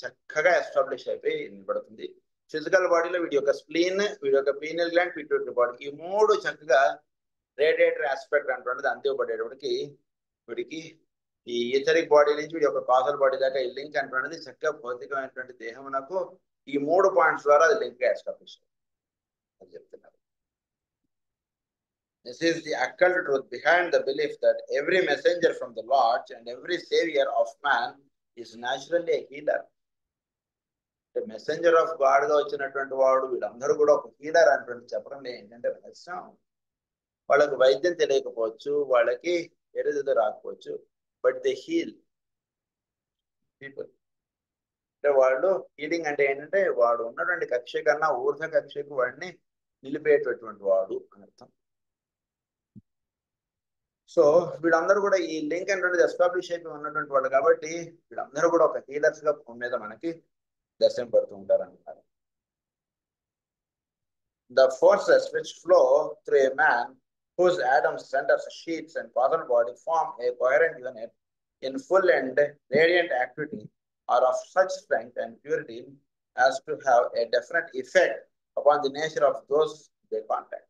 చక్కగా establish అయిపోయి నిలబడుతుంది. Physical బాడీలో వీడి యొక్క స్ప్లీన్, వీడి యొక్క పీనియల్ గ్లాండ్, పిట్యూటరీ బాడీ ఈ 3 చక్కగా రేడియేటర్ ఆస్పెక్ట్ అంటున్నది అందివ్వబడేటప్పటికి వీడికి ఈ ఎథరిక్ బాడీ నుంచి వీడి యొక్క కాజల్ బాడీ దాకా ఈ లింక్ అంటున్నది చక్కగా భౌతికమైనటువంటి దేహమునకు ఈ 3 పాయింట్స్ ద్వారా అది లింక్ గా ఎస్టాబ్లిష్ అని చెప్తున్నారు. This is the occult truth behind the belief that every messenger from the Lord and every savior of man is naturally a healer. Messenger of God గా వచ్చినటువంటి వాడు వీళ్ళందరూ కూడా ఒక హీలర్ అన్నటువంటి చెప్పడం ఏంటంటే రహస్యం. వాళ్ళకి వైద్యం తెలియకపోవచ్చు, వాళ్ళకి ఎరుదల రాకపోవచ్చు, బట్ దే హీల్ పీపుల్. అంటే వాళ్ళు హీలింగ్ అంటే ఏంటంటే వాడు ఉన్నటువంటి కక్ష కన్నా ఊర్ధ కక్షకు వాడిని నిలిపేటటువంటి వాడు అని అర్థం. సో వీళ్ళందరూ కూడా ఈ లింక్ అనేది ఎస్టాబ్లిష్ అయిపోయి ఉన్నటువంటి వాళ్ళు కాబట్టి వీళ్ళందరూ కూడా ఒక హీలర్స్ గా భూమి మీద మనకి దర్శనపడుతూ ఉంటారంటారు. The forces which flow through a man whose atoms, centers, sheaths, and causal body form a coherent unit in full and radiant activity are of such strength and purity as to have a definite effect upon the nature of those they contact.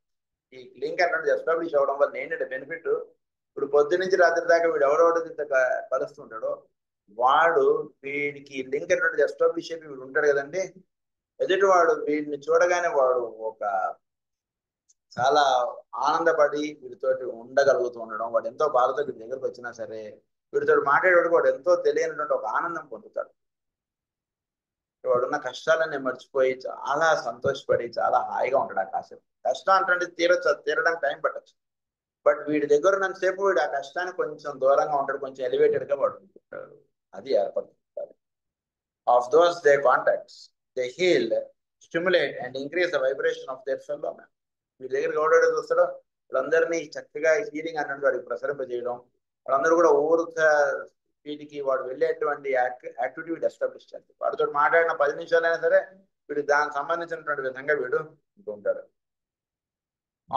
ఈ link అనేది establish అవడం వల్ల ఏంటంటే benefit, ఇప్పుడు పొద్దు నుంచి రాత్రి దాకా వీడు ఎవరెవడో కలుస్తుంటాడో వాడు వీడికి లింక్ అనేది ఎస్టాబ్లిష్ అయిపోయి వీడు ఉంటాడు కదండి. ఎదుటి వాడు వీడిని చూడగానే వాడు ఒక చాలా ఆనందపడి వీడితోటి ఉండగలుగుతూ ఉండడం, వాడు ఎంతో బాధతో వీడి దగ్గరకు వచ్చినా సరే వీడితో మాట్లాడేవాడు వాడు ఎంతో తెలియనటువంటి ఒక ఆనందం పొందుతాడు. వాడున్న కష్టాలన్నీ మర్చిపోయి చాలా సంతోషపడి చాలా హాయిగా ఉంటాడు. ఆ కాసేపు కష్టం అంటే తీరడానికి టైం పట్టచ్చు, బట్ వీడి దగ్గర ఉన్నంతసేపు వీడు ఆ కష్టానికి కొంచెం దూరంగా ఉంటాడు, కొంచెం ఎలివేటెడ్ గా వాడు ఉంటాడు. అది ఏర్పడుతుంది. Of those they contacts they heal, stimulate and increase the vibration of their fellow man. వీడి దగ్గరికి ఎవడో చూస్తాడో వాళ్ళందరినీ చక్కగా హీలింగ్ అన్నట్టు వాడికి ప్రసరింపజేయడం, వాళ్ళందరూ కూడా ఊరుక వీటికి వాడు వెళ్ళేటువంటి యాక్టివిటీ వీడు ఎస్టాబ్లిష్ చేస్తాడు. వాడితో మాట్లాడిన 10 నిమిషాలైనా సరే వీడు దానికి సంబంధించినటువంటి విధంగా వీడు ఉంటాడు.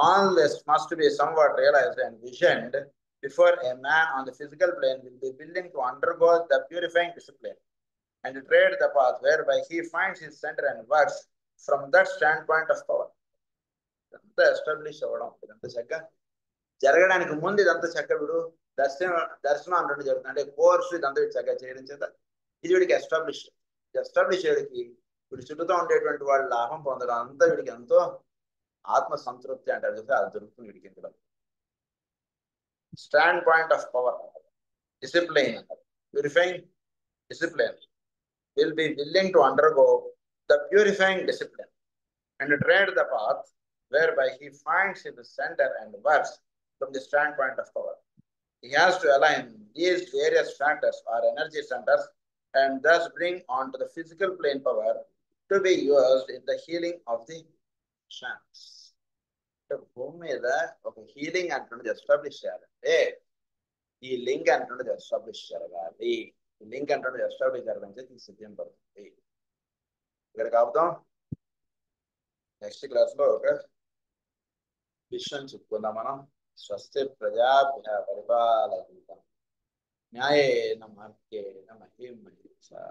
All this must be somewhat realized and visioned before a man on the physical plane will be willing to undergo the purifying discipline and tread the path whereby he finds his center and works from that standpoint of power. ఇదంతా establish అవ్వడం, ఇదంతా చక్కగా జరగడానికి ముందు ఇదంతా చక్కగా వీడు దర్శనం అంటుంటే జరుగుతుంది. అంటే కోర్సు ఇదంతా వీడు చక్కగా చేయడం చేత ఇది వీడికి ఎస్టాబ్లిష్ చేయడానికి వీడి చుట్టూతో ఉండేటువంటి వాళ్ళ లాభం పొందడం అంతా వీడికి ఎంతో ఆత్మ సంతృప్తి అంటారు చూస్తే అది దొరుకుతుంది వీడికి ఇందులో. Stand point of power, discipline అంటారు. Purifying discipline will be willing to undergo the purifying discipline and tread the path whereby he finds his center and works from the standpoint of power. He has to align these various factors or energy centers and thus bring onto the physical plane power to be used in the healing of the chance. భూమి మీద ఒక healing అంటున్నది establish చేయాలంటే ఈ link అంటున్నది establish జరగాలి. Link అంటున్నది establish జరగాలంటే ఇది సిద్ధం పడుతుంది. ఇక్కడ కాపుదాం. నెక్స్ట్ క్లాస్ లో ఒక విషయం చెప్పుకుందాం మనం. స్వస్తి ప్రజాభ్య పరిపాలయంతాం న్యాయేన మార్గేణ మహీం మహీషా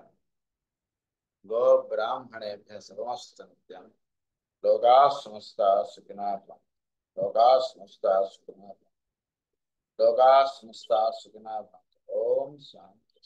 గో బ్రాహ్మణేభ్యః సర్వమస్తు నిత్యం లోకాః సమస్తాః సుఖినః భవంతు. లోకాః సమస్తాః సుఖినః భవంతు. లోకాః సమస్తాః సుఖినః భవంతు. ఓం శాంతి.